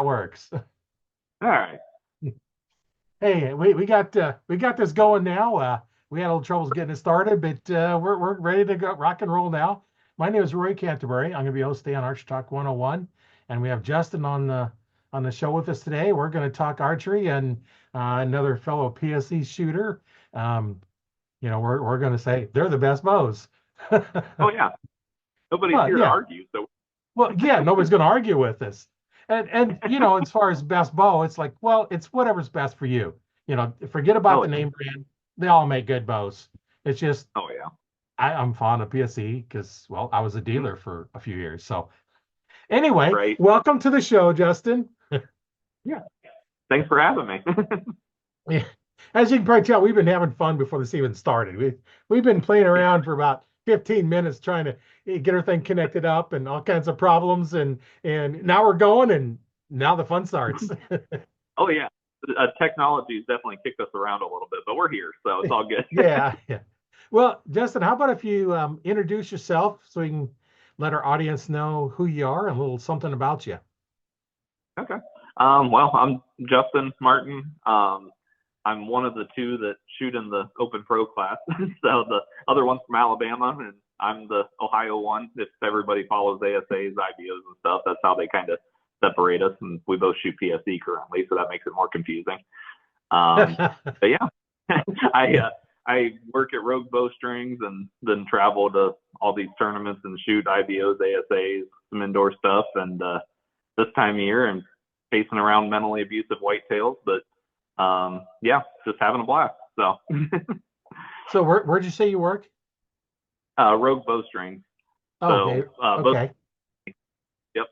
works. All right. Hey, we got this going now. We had a little troubles getting it started, but we're ready to go rock and roll now. My name is Roy Canterbury. I'm going to be hosting on Arch Talk 101, and we have Justin on the show with us today. We're going to talk archery and another fellow PSE shooter. Um, we're going to say they're the best bows. Oh yeah. Nobody's Well, here to yeah. argue, so Well, yeah, nobody's going to argue with us. And as far as best bow, it's like, well, it's whatever's best for you. Forget about oh the name brand. They all make good bows. It's just oh yeah. I'm fond of PSE because, well, I was a Mhm. dealer for a few years. So anyway, Right. welcome to the show, Justin. Yeah. Thanks for having me. Yeah. As you can probably tell, we've been having fun before this even started. We've been playing around for about 15 minutes trying to get everything connected up and all kinds of problems, and now we're going, and now the fun starts. Oh yeah. Technology has definitely kicked us around a little bit, but we're here, so it's all good. Yeah, yeah. Well, Justin, how about if you introduce yourself so we can let our audience know who you are and a little something about you? Okay. Well, I'm Justin Martin. I'm one of the two that shoot in the Open Pro class. So the other one's from Alabama, and I'm the Ohio one. If everybody follows ASAs, IBOs, and stuff, that's how they kind of separate us. And we both shoot PSE currently, so that makes it more confusing. Um, but yeah, I I work at Rogue Bowstrings and then travel to all these tournaments and shoot IBOs, ASAs, some indoor stuff, and this time of year and chasing around mentally abusive whitetails. But yeah, just having a blast. So So where'd you say you work? Rogue Bowstrings. Oh, okay, So both. okay. Yep.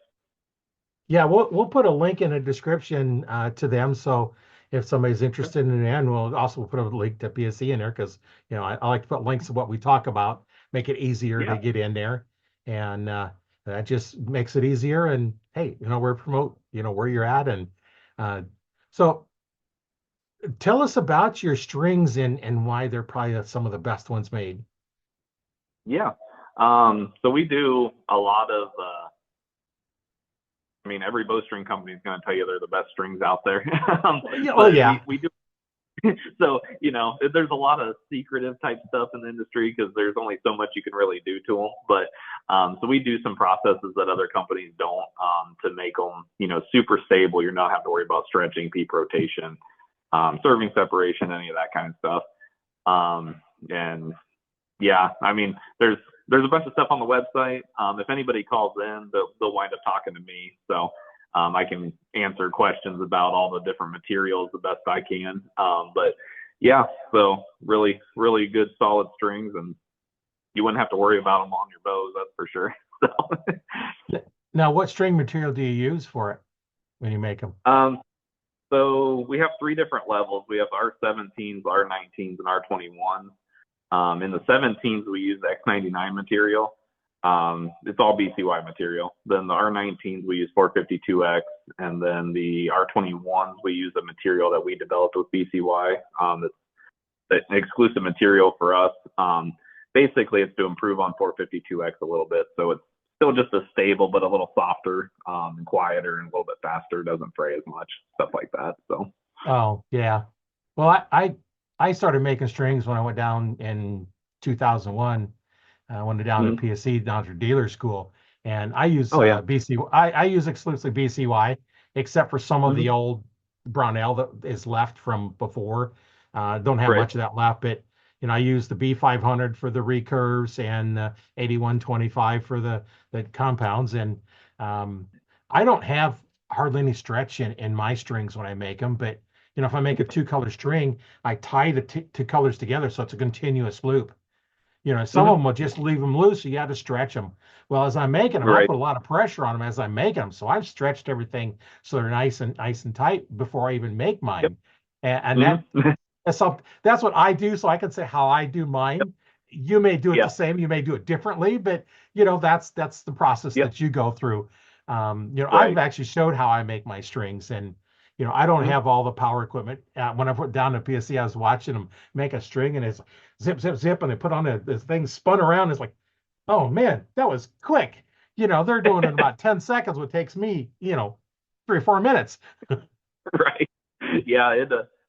Yeah, we'll put a link in the description to them. So if somebody's interested in it, and we'll also put a link to PSE in there because I like to put links to what we talk about, make it easier to Yeah. get in there, and that just makes it easier. And hey, we're promote where you're at, and uh, so tell us about your strings and why they're probably some of the best ones made. Yeah. So we do a lot of. I mean, every bowstring company is going to tell you they're the best strings out there. Yeah, oh But yeah, we do. So there's a lot of secretive type stuff in the industry because there's only so much you can really do to them. But so we do some processes that other companies don't to make them super stable. You're not having to worry about stretching, peak rotation, serving separation, any of that kind of stuff. And yeah, I mean, there's a bunch of stuff on the website. If anybody calls in, they'll wind up talking to me. So I can answer questions about all the different materials the best I can. But yeah, so really, really good solid strings, and you wouldn't have to worry about them on your bows, that's for sure. So, now what string material do you use for it when you make them? um, so we have three different levels. We have R17s, R19s, and R21s. In the 17s, we use X99 material. It's all BCY material. Then the R19s, we use 452X. And then the R21s, we use a material that we developed with BCY. That's an exclusive material for us. Basically, it's to improve on 452X a little bit. So it's still just as stable, but a little softer and quieter and a little bit faster. Doesn't fray as much, stuff like that. So, Oh, yeah. Well, I started making strings when I went down in 2001. I went down to mm-hmm. PSC, down to dealer school, and I use Oh, yeah. BC. I use exclusively BCY, except for some of Mm-hmm. the old Brownell that is left from before. Don't have Right. much of that left, but I use the B500 for the recurves and 8125 for the compounds, and um, I don't have hardly any stretch in my strings when I make them, but if I make a two-color string, I tie the two colors together so it's a continuous loop. Some of Mm-hmm. them will just leave them loose, so you have to stretch them. Well, as I'm making them, I Right. put a lot of pressure on them as I'm making them, so I've stretched everything so they're nice and tight before I even make Yep. mine. And Mm-hmm. that's what I do, so I can say how I do mine. You may do it the Yeah. same, you may do it differently, but that's the process Yep. that you go through. I've Right. actually showed how I make my strings, and I don't Mhm. have all the power equipment. When I put down the PSC, I was watching them make a string, and it's zip, zip, zip, and they put on the thing spun around. It's like, oh man, that was quick. They're doing it in about 10 seconds, what takes me, 3 or 4 minutes. Right. Yeah,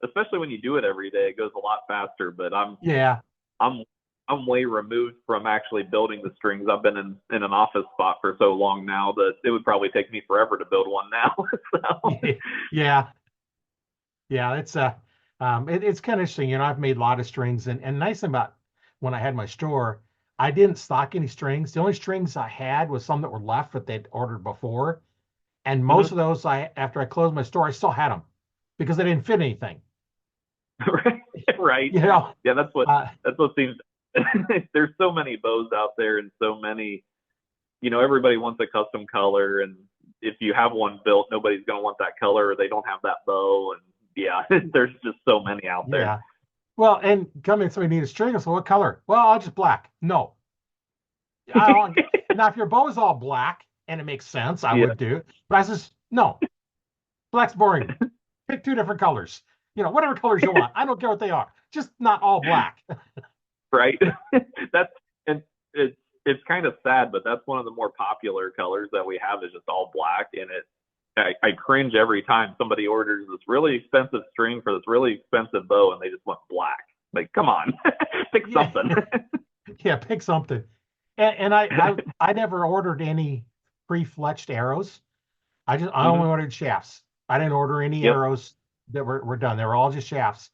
especially when you do it every day, it goes a lot faster. But Yeah. I'm I'm way removed from actually building the strings. I've been in an office spot for so long now that it would probably take me forever to build one now. So, Yeah. Yeah. It's kind of interesting. I've made a lot of strings, and nice thing about when I had my store, I didn't stock any strings. The only strings I had was some that were left that they'd ordered before. And most mhm. of those, after I closed my store, I still had them because they didn't fit anything. Right, right. You know, Yeah, uh, that's what seems. There's so many bows out there, and so many. Everybody wants a custom color, and if you have one built, nobody's gonna want that color, or they don't have that bow, and yeah, there's just so many out there. yeah. Well, and come in, somebody need a string. So what color? Well, I'll just black. No, I don't. Now, if your bow is all black and it makes sense, I Yeah, would do. But I says no, black's boring. Pick two different colors. Whatever colors you want. I don't care what they are. Just not all black. right. That's and it's kind of sad, but that's one of the more popular colors that we have is just all black, and I cringe every time somebody orders this really expensive string for this really expensive bow, and they just want black. Like, come on, pick Yeah, something. yeah. Pick something. And I never ordered any pre-fletched arrows. I Hmm. only ordered shafts. I didn't order any Yep. arrows that were done. They were all just shafts.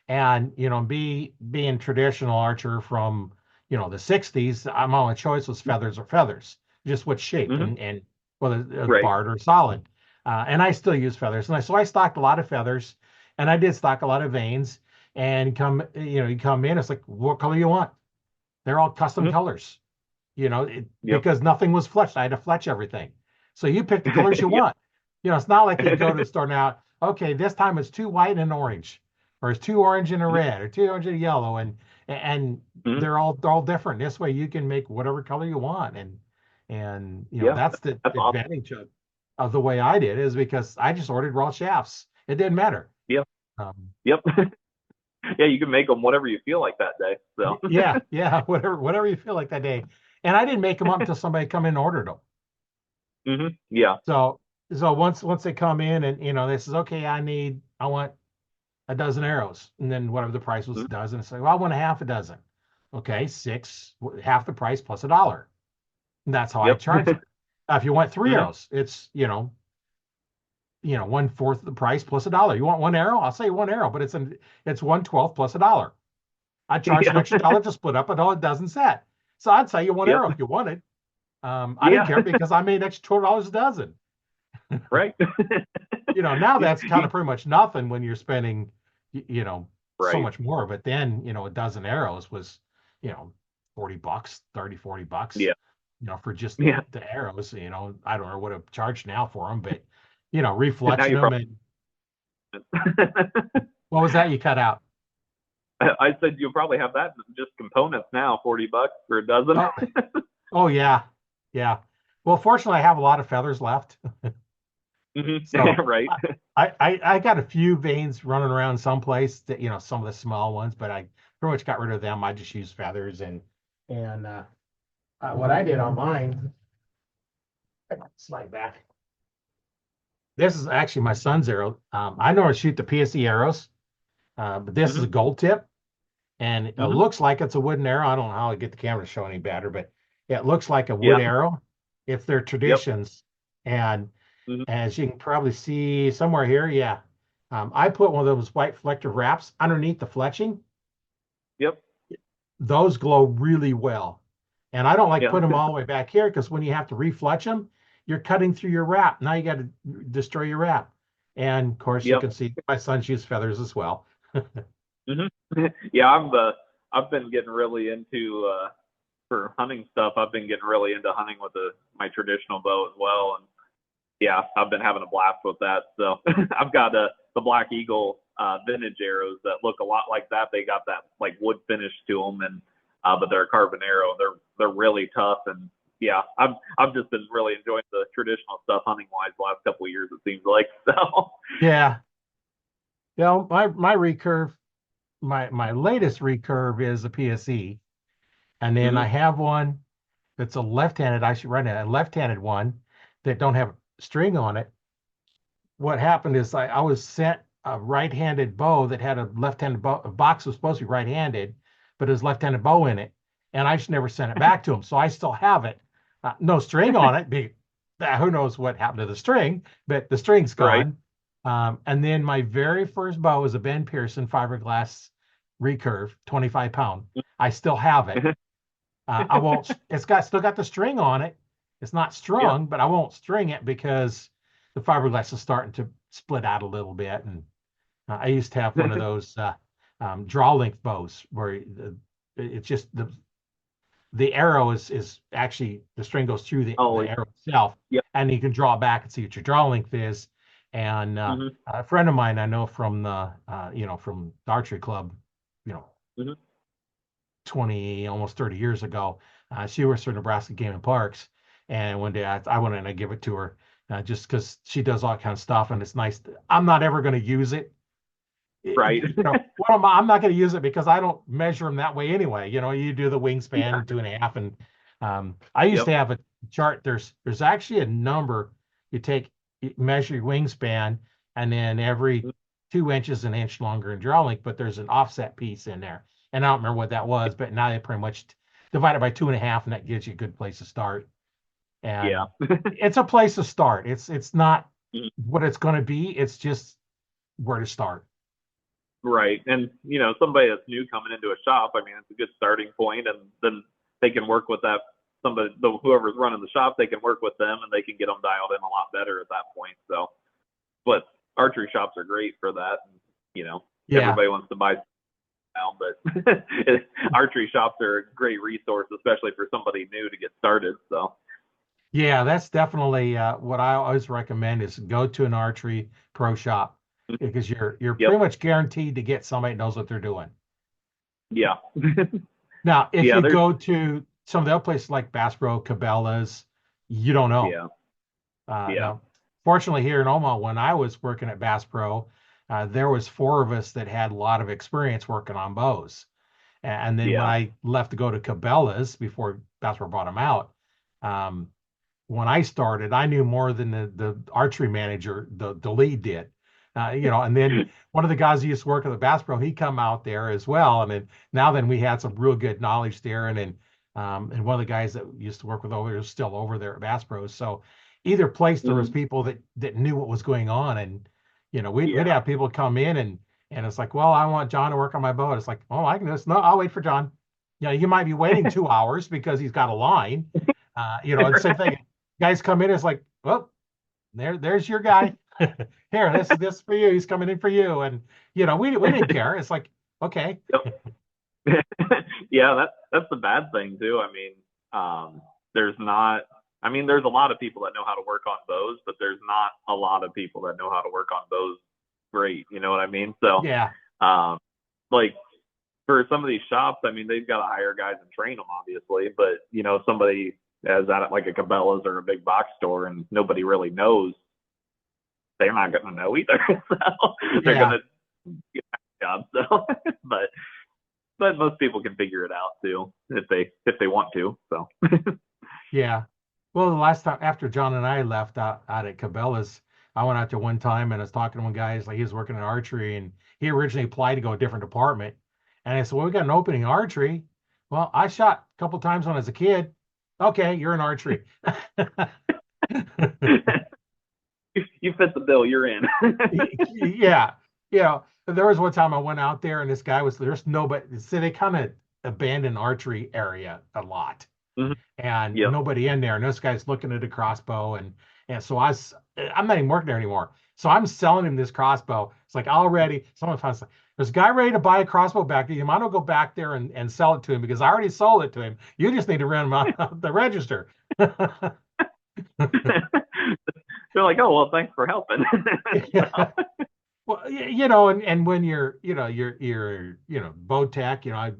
And being traditional archer from the 60s, my only choice was feathers or feathers, just what shape Hmm. and whether it was Right. barred or solid. And I still use feathers, and so I stocked a lot of feathers, and I did stock a lot of vanes. And you come in, it's like, what color you want? They're all custom Hmm. colors, Yep. because nothing was fletched. I had to fletch everything. So you pick the colors you Yep. want. It's not like you go to the store now. Okay, this time it's two white and an orange, or it's two orange and a red, or two orange and a yellow, and Hmm. they're all different. This way you can make whatever color you want, and Yeah, that's the that's awesome. advantage of the way I did, is because I just ordered raw shafts. It didn't matter. Yep. Um, Yep. Yeah, you can make them whatever you feel like that day. So. yeah, yeah, whatever you feel like that day. And I didn't make them up until somebody come in and ordered them. Hmm. Yeah. So once they come in and they says, okay, I want a dozen arrows, and then whatever the price was a Mhm. dozen, it's like, well, I want a half a dozen. Okay, six, half the price plus $1. And that's how I Yep. charge it. If you want three Hmm. arrows, it's 1/4 of the price plus $1. You want one arrow? I'll say one arrow, but it's 1/12 plus $1. I charge an Yeah. extra dollar to split up a dozen set. So I'd sell you one Yep. arrow if you wanted. I didn't Yeah. care because I made an extra $12 a dozen. Right. Now that's kind of pretty much nothing when you're spending, so Right. much more. But then, a dozen arrows was, you know, $40, 30, $40, Yeah. for just Yeah. the arrows. I don't know what to charge now for them, but, Now refletching you're them. probably. And what was that you cut out? I said you'll probably have that just components now, $40 for a dozen. Oh, oh yeah. Yeah. Well, fortunately, I have a lot of feathers left. Hmm. So Right. I got a few veins running around someplace that, some of the small ones, but I pretty much got rid of them. I just used feathers and what I did on mine, slide back. This is actually my son's arrow. I normally shoot the PSE arrows, but this is a Hmm. gold tip, and it Hmm. looks like it's a wooden arrow. I don't know how I get the camera to show any better, but it looks like a wood Yeah. arrow. It's their Yep. traditions, and Hmm. as you can probably see somewhere here, yeah. I put one of those white reflective wraps underneath the fletching. Yep. Those glow really well. And I don't like Yeah. put them all the way back here because when you have to refletch them, you're cutting through your wrap. Now you got to destroy your wrap. And of course, you Yep. can see my son shoots feathers as well. Hmm. Yeah. I've been getting really into for hunting stuff. I've been getting really into hunting with my traditional bow as well, and yeah, I've been having a blast with that. So I've got the Black Eagle vintage arrows that look a lot like that. They got that like wood finish to them, and but they're a carbon arrow. They're really tough, and yeah, I've just been really enjoying the traditional stuff hunting wise the last couple of years. It seems like so. Yeah. My recurve, my latest recurve is a PSE. And then I Hmm. have one that's a left-handed, I should run a left-handed one that don't have string on it. what happened is I was sent a right-handed bow that had a left-handed bow. A box was supposed to be right-handed, but it was left-handed bow in it, and I just never sent it back to him. So I still have it, no string on it. Who knows what happened to the string? But the string's Right. gone. And then my very first bow was a Ben Pearson fiberglass recurve, 25 pound. I still have it. I won't. It's got still got the string on it. It's not Yeah. strung, but I won't string it because the fiberglass is starting to split out a little bit. And I used to have one of those draw length bows where it's just the arrow is actually the string goes through Oh, the arrow itself, yeah. and you can draw it back and see what your draw length is. And Hmm. a friend of mine I know from the from the archery club, you know, Hmm. 20 almost 30 years ago. She works for Nebraska Game and Parks, and one day I went in and I give it to her just because she does all kind of stuff, and it's nice. I'm not ever going to use it. Right. I'm not going to use it because I don't measure them that way anyway. You do the Yeah. wingspan 2.5, and I used Yep. to have a chart. There's actually a number you measure your wingspan, and then every 2 inches an inch longer in draw length, but there's an offset piece in there, and I don't remember what that was, but now they pretty much divide it by 2.5, and that gives you a good place to start. Yeah. And it's a place to start. It's not what it's going to be. It's just where to start. Right. And, somebody that's new coming into a shop, I mean, it's a good starting point, and then they can work with that somebody, whoever's running the shop, they can work with them and they can get them dialed in a lot better at that point. So, but archery shops are great for that. And, Yeah. everybody wants to buy now, but archery shops are a great resource, especially for somebody new to get started. So, Yeah, that's definitely what I always recommend is go to an archery pro shop because you're yep. pretty much guaranteed to get somebody that knows what they're doing. Yeah. Now, if Yeah. you There's, go to some of the other places like Bass Pro, Cabela's, you don't know. yeah. Yeah. Now, fortunately, here in Omaha, when I was working at Bass Pro, there was four of us that had a lot of experience working on bows. And then when Yeah. I left to go to Cabela's before Bass Pro bought them out, um, when I started, I knew more than the archery manager, the lead did. And then one of the guys who used to work at the Bass Pro, he come out there as well. And then we had some real good knowledge there. And one of the guys that used to work with over there is still over there at Bass Pro. So either place there was Mhm. people that knew what was going on. And we'd Yeah. have people come in and it's like, well, I want John to work on my boat. It's like, oh, I can just no, I'll wait for John. You might be waiting 2 hours because he's got a line. And same thing guys come in, it's like, well, there's your guy. Here, this for you. He's coming in for you. And we didn't care. It's like, okay. Yeah, that's the bad thing too. I mean, there's not. I mean, there's a lot of people that know how to work on bows, but there's not a lot of people that know how to work on bows great. You know what I mean? So, Yeah. um, like for some of these shops, I mean, they've got to hire guys and train them, obviously. But somebody as at like a Cabela's or a big box store, and nobody really knows, they're not going to know either. So they're going Yeah. to get a job. So, but most people can figure it out too if they want to. So Yeah. Well, the last time after John and I left out at Cabela's, I went out there one time and I was talking to one guy. He's like, he was working in archery and he originally applied to go a different department. And I said, well, we got an opening in archery. Well, I shot a couple times when I was a kid. Okay, you're in archery. you fit the bill, you're in. Yeah. There was one time I went out there and this guy there's nobody. So they kind of abandoned archery area a lot Mhm. and Yep. nobody in there. And this guy's looking at a crossbow and so I'm not even working there anymore. So I'm selling him this crossbow. It's like already someone finds like, there's a guy ready to buy a crossbow back there. You might as well go back there and sell it to him because I already sold it to him. You just need to run him out the register. They're like, oh well, thanks for helping. So, Well, and when you're bow tech, I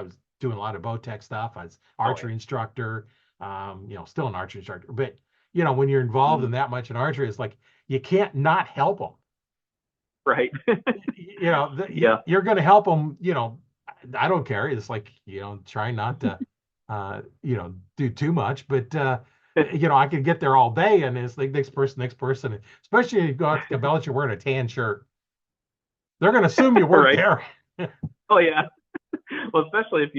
was doing a lot of bow tech stuff. I was oh yeah. archery instructor, still an archery instructor. But when you're involved Mhm. in that much in archery, it's like you can't not help them. Right. Yeah. You're going to help them. I don't care. It's like try not to, do too much. But I could get there all day, and it's like next person. Especially if you go out to Cabela's, you're wearing a tan shirt. They're going to assume you work Right. there. Oh yeah. Well, especially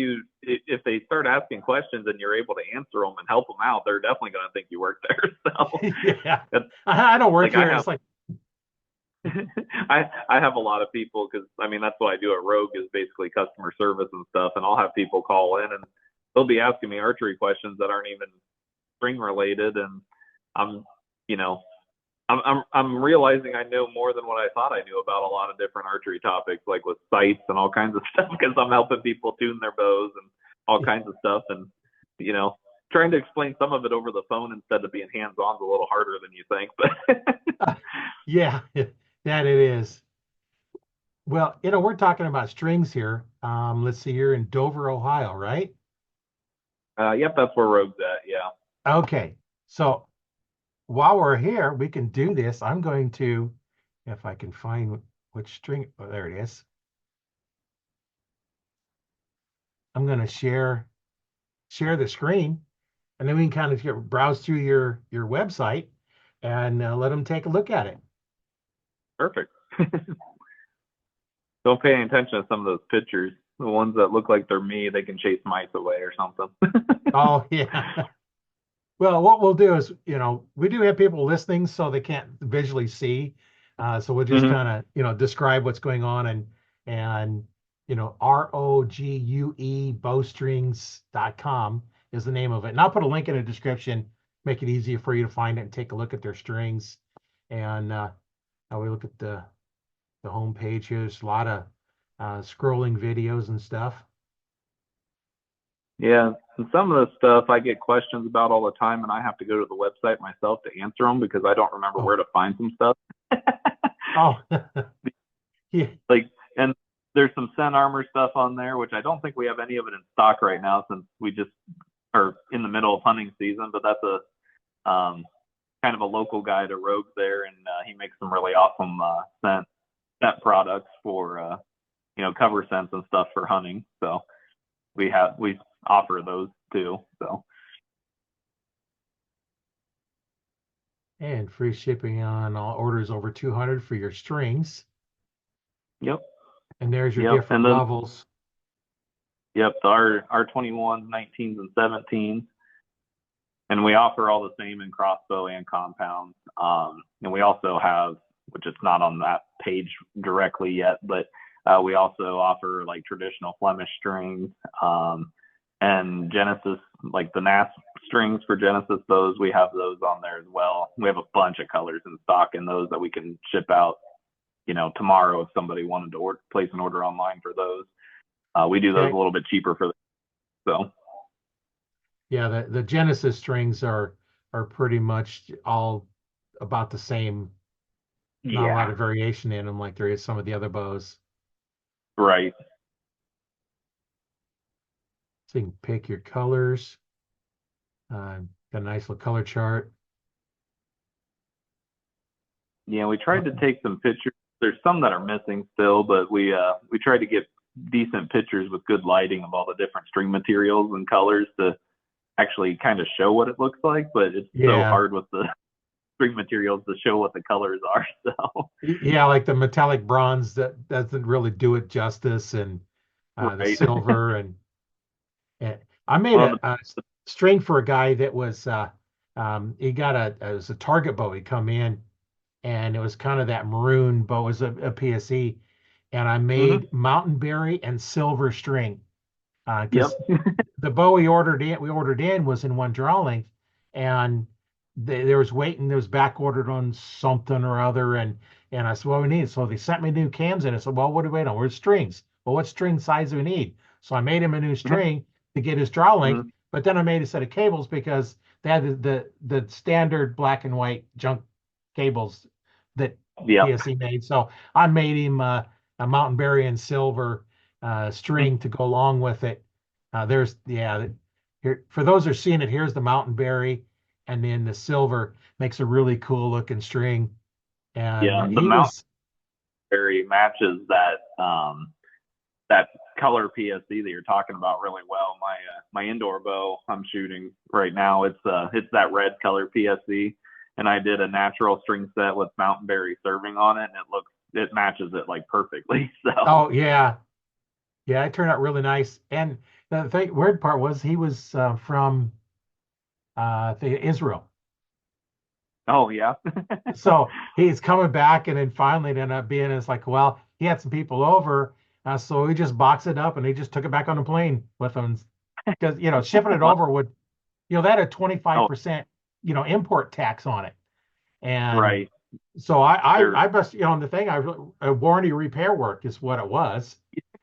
if they start asking questions and you're able to answer them and help them out, they're definitely going to think you work there. So Yeah, it's I don't work like I here. have It's like, I have a lot of people because I mean that's what I do at Rogue is basically customer service and stuff, and I'll have people call in and they'll be asking me archery questions that aren't even string related, and I'm you know I'm realizing I know more than what I thought I knew about a lot of different archery topics, like with sights and all kinds of stuff, because I'm helping people tune their bows and all kinds of stuff, and you know, trying to explain some of it over the phone instead of being hands on is a little harder than you think. But yeah, that it is. Well, we're talking about strings here. Let's see, you're in Dover, Ohio, right? yep, that's where Rogue's at. Yeah, Okay. So while we're here, we can do this. I'm going to, if I can find which string, oh, there it is. I'm going to share the screen, and then we can kind of browse through your website and let them take a look at it. perfect. Don't pay any attention to some of those pictures. The ones that look like they're me, they can chase mice away or something. Oh, yeah. Well, what we'll do is, we do have people listening, so they can't visually see. So we'll just Hmm. kind of, describe what's going on and ROGUE bowstrings.com is the name of it. And I'll put a link in the description, make it easier for you to find it and take a look at their strings. And now we look at the home page here. There's a lot of scrolling videos and stuff. Yeah, and some of the stuff I get questions about all the time, and I have to go to the website myself to answer them because I don't remember Oh, where to find some stuff. oh, yeah. Like, and there's some scent armor stuff on there, which I don't think we have any of it in stock right now since we just are in the middle of hunting season. But that's a kind of a local guy to Rogue there, and he makes some really awesome scent products for cover scents and stuff for hunting. So we offer those too. So And free shipping on all orders over 200 for your strings. yep, And there's your yep, different and then levels. yep, our 21s, 19s, and 17s, and we offer all the same in crossbow and compounds. And we also have, which it's not on that page directly yet, but we also offer like traditional Flemish strings and Genesis, like the NAS strings for Genesis bows. We have those on there as well. We have a bunch of colors in stock in those that we can ship out, tomorrow if somebody wanted to place an order online for those. We do those Yeah, a little bit cheaper for them. So yeah, the Genesis strings are pretty much all about the same. Not a lot yeah, of variation in them like there is some of the other bows. right. So you can pick your colors. Got a nice little color chart. Yeah, we Uh, tried to take some pictures. There's some that are missing still, but we tried to get decent pictures with good lighting of all the different string materials and colors to actually kind of show what it looks like. But it's so Yeah, hard with the string materials to show what the colors are. So yeah, like the metallic bronze that doesn't really do it justice, and the right. silver and I made Well, a string for a guy that was he got it was a target bow. He come in and it was kind of that maroon bow. It was a PSE, and I mm-hmm, made mountain berry and silver string yep. because the bow we ordered in was in one draw length, and there was waiting. There was back ordered on something or other, and I said, "What we need?" So they sent me new cams, and I said, "Well, what do we wait on? Where's strings? Well, what string size do we need?" So I made him a new string to get his draw length, Mm-hmm, but then I made a set of cables because they had the standard black and white junk cables that yep. PSE made. So I made him a mountain berry and silver string to go along with it. There's yeah, here for those who are seeing it. Here's the mountain berry, and then the silver makes a really cool looking string. And Yeah. The he mountain was berry matches that color PSC that you're talking about really well. My indoor bow I'm shooting right now, it's that red color PSC, and I did a natural string set with mountain berry serving on it, and it matches it like perfectly. So Oh yeah, yeah, it turned out really nice. And the weird part was he was from Israel. oh yeah. So he's coming back, and then finally it ended up being it's like, well, he had some people over, so he just boxed it up and he just took it back on the plane with him because shipping it over would that had Oh 25% import tax on it, and right, so sure. I best the thing warranty repair work is what it was,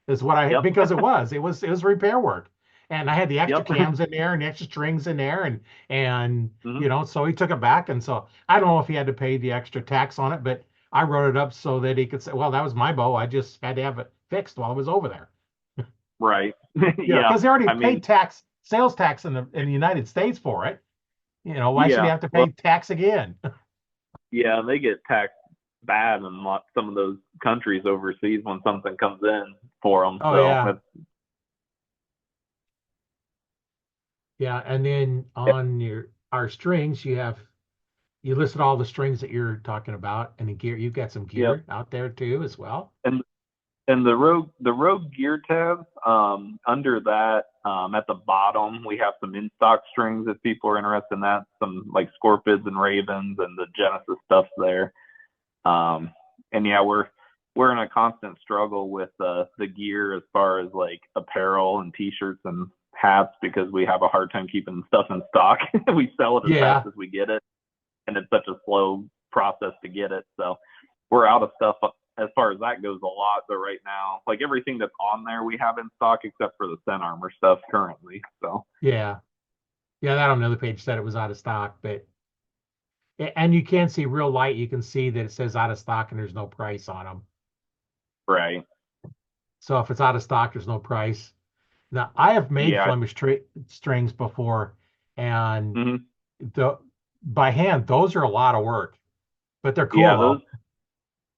is what I Yep. because it was repair work, and I had the extra Yep. cams in there and the extra strings in there, and Mhm. so he took it back, and so I don't know if he had to pay the extra tax on it, but I wrote it up so that he could say, well, that was my bow, I just had to have it fixed while I was over there, Right. Yeah. because they already I mean, paid sales tax in the United States for it. Why should he yeah. have to Well, pay tax again? yeah, they get taxed bad in some of those countries overseas when something comes in for them. Oh So yeah. that's Yeah, and then on our strings, you listed all the strings that you're talking about, and the gear. You've got some yep. gear out there too, as well. And the rogue gear tab, under that, at the bottom we have some in stock strings if people are interested in that, some like scorpions and ravens and the Genesis stuff there. um and yeah, we're in a constant struggle with the gear as far as like apparel and t-shirts and hats, because we have a hard time keeping stuff in stock. We sell it as fast Yeah, as we get it, and it's such a slow process to get it. So we're out of stuff as far as that goes a lot. But right now, like everything that's on there, we have in stock except for the Scent Armor stuff currently. So yeah, yeah. That on the other page said it was out of stock, but and you can see real light. You can see that it says out of stock and there's no price on them. right, So if it's out of stock, there's no price. Now I have made yeah, Flemish strings before, and mm-hmm. the by hand, those are a lot of work, but they're cool Yeah. Those though.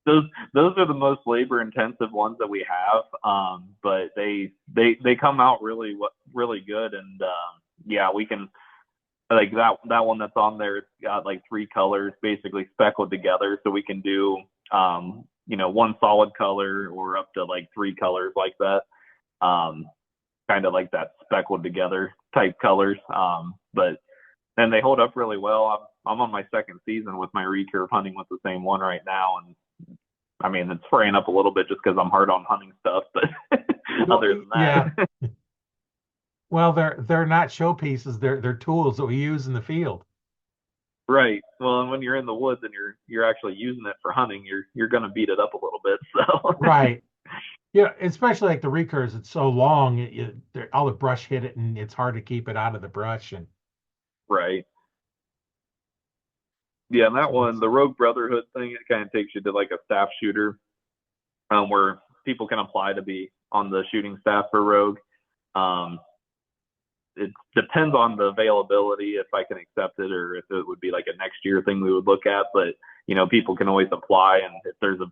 those those are the most labor intensive ones that we have. But they come out really good, and yeah, we can, like that one that's on there. It's got like three colors basically speckled together, so we can do one solid color or up to like three colors like that. Um, Kind of like that speckled together type colors. But and they hold up really well. I'm on my second season with my recurve hunting with the same one right now, and I mean it's fraying up a little bit just because I'm hard on hunting stuff, but Well, other than yeah. that, Well, they're not showpieces. They're tools that we use in the field. right. Well, and when you're in the woods and you're actually using it for hunting, you're gonna beat it up a little bit. So Right. Yeah, especially like the recurves, it's so long, all the brush hit it, and it's hard to keep it out of the brush. And right. Yeah, and that so one, the Rogue Brotherhood thing, it kind of takes you to like a staff shooter, where people can apply to be on the shooting staff for Rogue. Um, it depends on the availability if I can accept it or if it would be like a next year thing we would look at. But people can always apply, and if there's an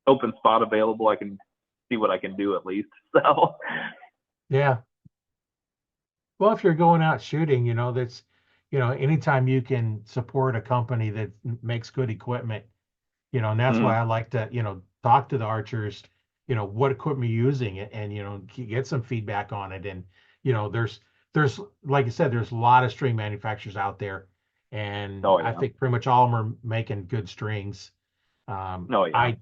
open spot available, I can see what I can do at least. So yeah. Well, if you're going out shooting, that's anytime you can support a company that makes good equipment, and that's mm, why I like to, talk to the archers, what equipment you're using it, and get some feedback on it. And there's like I said, there's a lot of string manufacturers out there, and oh I yeah, think pretty much all of them are making good strings. oh yeah, I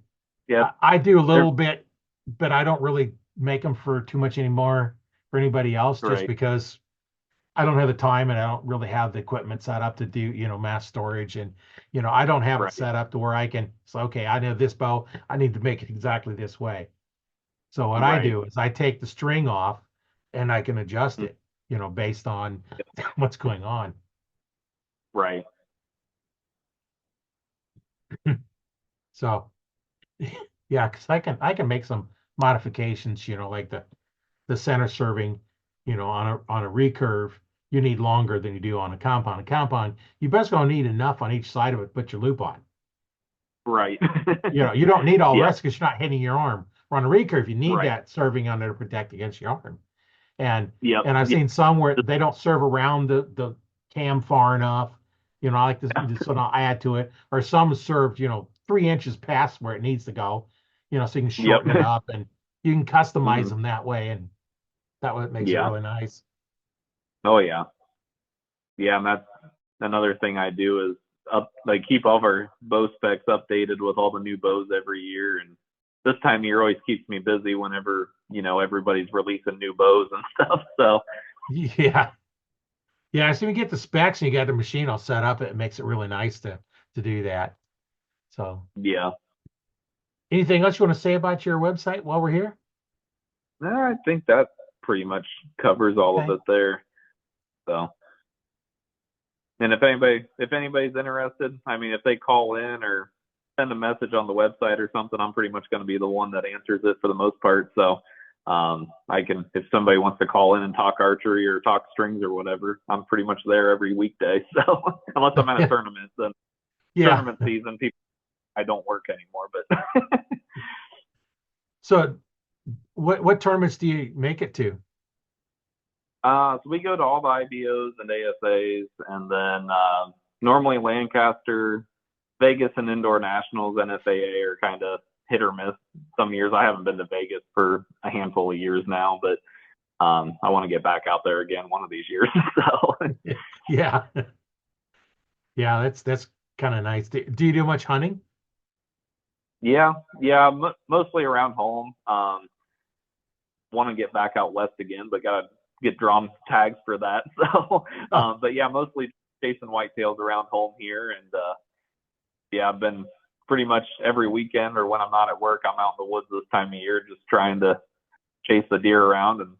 yeah, I do a they're little bit, but I don't really make them for too much anymore for anybody else, just right, because I don't have the time and I don't really have the equipment set up to do, mass storage. And, I don't have it right, set up to where I can say, okay, I know this bow, I need to make it exactly this way. So what I right, do is I take the string off and I can adjust mm, it, based on what's going on. right, So yeah, because I can make some modifications, like the center serving, on a recurve, you need longer than you do on a compound. A compound, you best gonna need enough on each side of it to put your loop on. right. You don't need all the Yeah, rest because you're not hitting your arm or on a recurve, you need Right. that serving on there to protect against your arm. And Yep. and I've Yeah. seen some where they don't serve around the cam far enough. I like this, so now I add to it. Or some served, 3 inches past where it needs to go, so you can Yep. shorten it up and you can customize Mhm. them that way, and that way it makes it Yeah. really nice. Oh yeah. Yeah, and that's another thing I do is keep all of our bow specs updated with all the new bows every year. And this time of year always keeps me busy whenever everybody's releasing new bows and stuff. So Yeah. Yeah, so you get the specs and you got the machine all set up, it makes it really nice to do that. So, yeah, anything else you want to say about your website while we're here? I think that pretty much covers all of Okay. it there. So, and if anybody's interested, I mean, if they call in or send a message on the website or something, I'm pretty much going to be the one that answers it for the most part. So, I can, if somebody wants to call in and talk archery or talk strings or whatever, I'm pretty much there every weekday. So, unless I'm at a tournament, then Yeah. tournament season, people, I don't work anymore. But So, what tournaments do you make it to? so we go to all the IBOs and ASAs, and then normally Lancaster, Vegas, and indoor nationals, NSAA are kind of hit or miss. Some years I haven't been to Vegas for a handful of years now, but I want to get back out there again one of these years. So Yeah. Yeah, that's kind of nice. Do you do much hunting? yeah, yeah, mostly around home. Want to get back out west again, but gotta get drawn tags for that. So, Oh, but yeah, mostly chasing whitetails around home here, and yeah, I've been pretty much every weekend or when I'm not at work, I'm out in the woods this time of year, just trying to chase the deer around and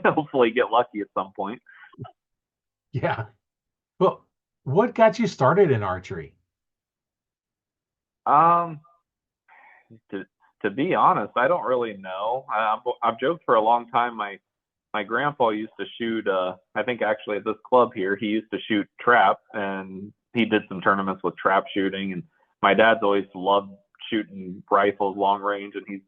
hopefully get lucky at some point. yeah. Well, what got you started in archery? Um, to to be honest, I don't really know. I've joked for a long time. My grandpa used to shoot. I think actually at this club here, he used to shoot trap, and he did some tournaments with trap shooting. And my dad's always loved shooting rifles long range, and he's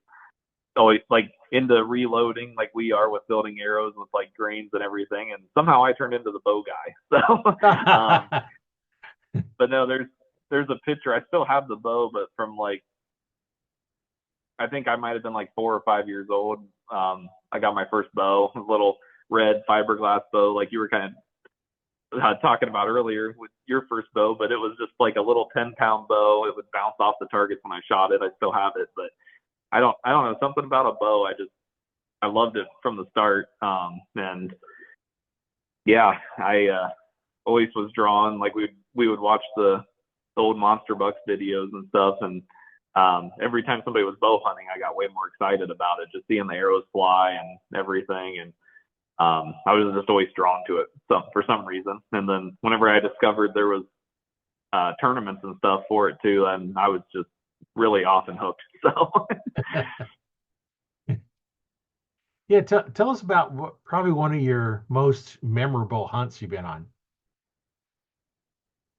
always like into reloading, like we are with building arrows with like grains and everything. And somehow I turned into the bow guy. So, but no, there's a picture. I still have the bow, but from like I think I might have been like 4 or 5 years old. I got my first bow, a little red fiberglass bow, like you were kind of talking about earlier with your first bow, but it was just like a little 10-pound bow. It would bounce off the targets when I shot it. I still have it, but I don't know, something about a bow. I loved it from the start. And yeah, I always was drawn. Like we would watch the old Monster Bucks videos and stuff, and every time somebody was bow hunting, I got way more excited about it, just seeing the arrows fly and everything. And I was just always drawn to it for some reason. And then whenever I discovered there was tournaments and stuff for it too, and I was just really off and hooked. So Yeah, tell us about probably one of your most memorable hunts you've been on.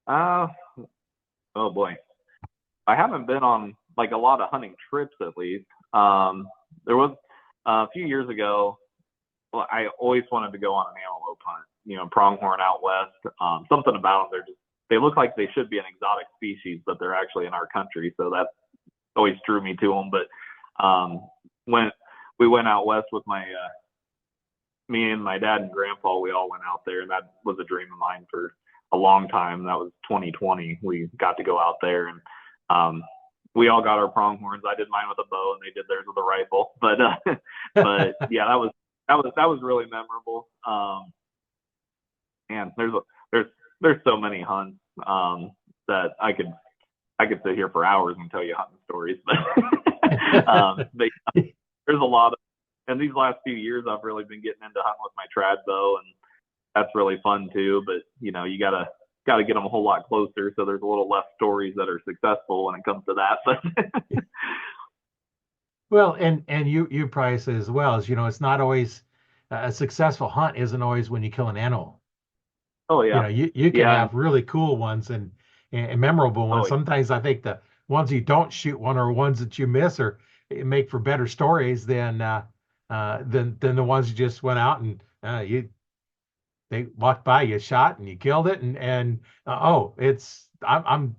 uh, oh boy, I haven't been on like a lot of hunting trips at least. There was a few years ago. Well, I always wanted to go on an antelope hunt. Pronghorn out west. Something about them, they look like they should be an exotic species, but they're actually in our country, so that always drew me to them. But when we went out west with me and my dad and grandpa, we all went out there, and that was a dream of mine for a long time. That was 2020. We got to go out there, and we all got our pronghorns. I did mine with a bow, and they did theirs with a rifle. But yeah, that was really memorable. And there's so many hunts that I could sit here for hours and tell you hunting stories. But there's a lot of, and these last few years I've really been getting into hunting with my trad bow, and that's really fun too. But you gotta get them a whole lot closer, so there's a little less stories that are successful when it comes to that. But Well, and you probably say as well as it's not always a successful hunt isn't always when you kill an animal. oh yeah, You can yeah, and have really cool ones and memorable ones. oh Sometimes I think the ones you don't shoot one or ones that you miss are make for better stories than the ones you just went out and you they walked by, you shot and you killed it, and oh, it's I'm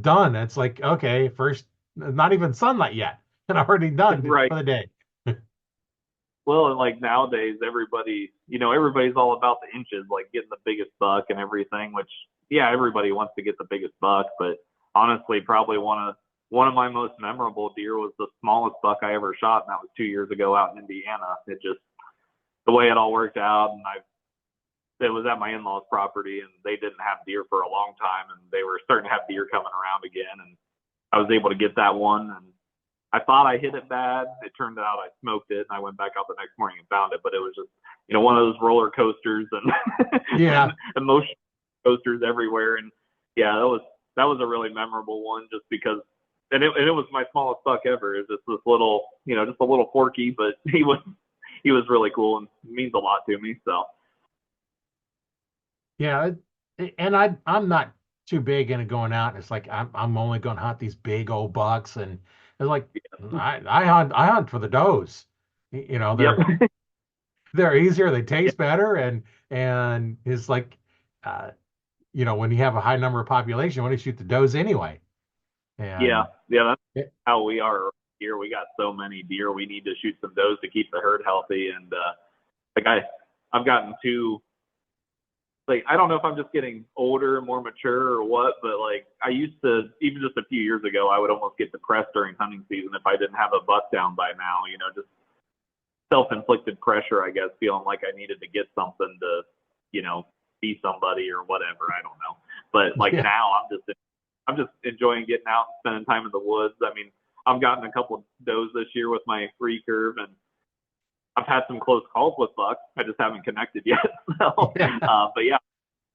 done. It's like, okay, first, not even sunlight yet, and I'm already done Right. for the day. Well, and like nowadays, everybody, everybody's all about the inches, like getting the biggest buck and everything. Which, yeah, everybody wants to get the biggest buck, but honestly, probably one of my most memorable deer was the smallest buck I ever shot, and that was 2 years ago out in Indiana. It just the way it all worked out, and it was at my in-laws' property, and they didn't have deer for a long time, and they were starting to have deer coming around again, and I was able to get that one, and I thought I hit it bad. It turned out I smoked it, and I went back out the next morning and found it. But it was just, one of those roller coasters and, and Yeah, emotion coasters everywhere. And yeah, that was a really memorable one, just because. And it was my smallest buck ever. It was just this little, just a little porky, but he was really cool and means a lot to me. So yeah, and I'm not too big into going out. It's like I'm only going to hunt these big old bucks, and it's like I hunt for the does. yep, They're easier, they taste better, and it's like uh, when you have a high number of population, you want to shoot the does anyway. yeah, And yeah. That's yeah, how we are here. We got so many deer. We need to shoot some does to keep the herd healthy. And like I've gotten too like I don't know if I'm just getting older, more mature, or what, but like I used to, even just a few years ago, I would almost get depressed during hunting season if I didn't have a buck down by now. Just self-inflicted pressure, I guess, feeling like I needed to get something to, be somebody or whatever. I don't know, but like yeah, now I'm just enjoying getting out and spending time in the woods. I mean, I've gotten a couple of does this year with my recurve, and I've had some close calls with bucks. I just haven't connected yet. So, yeah. but yeah,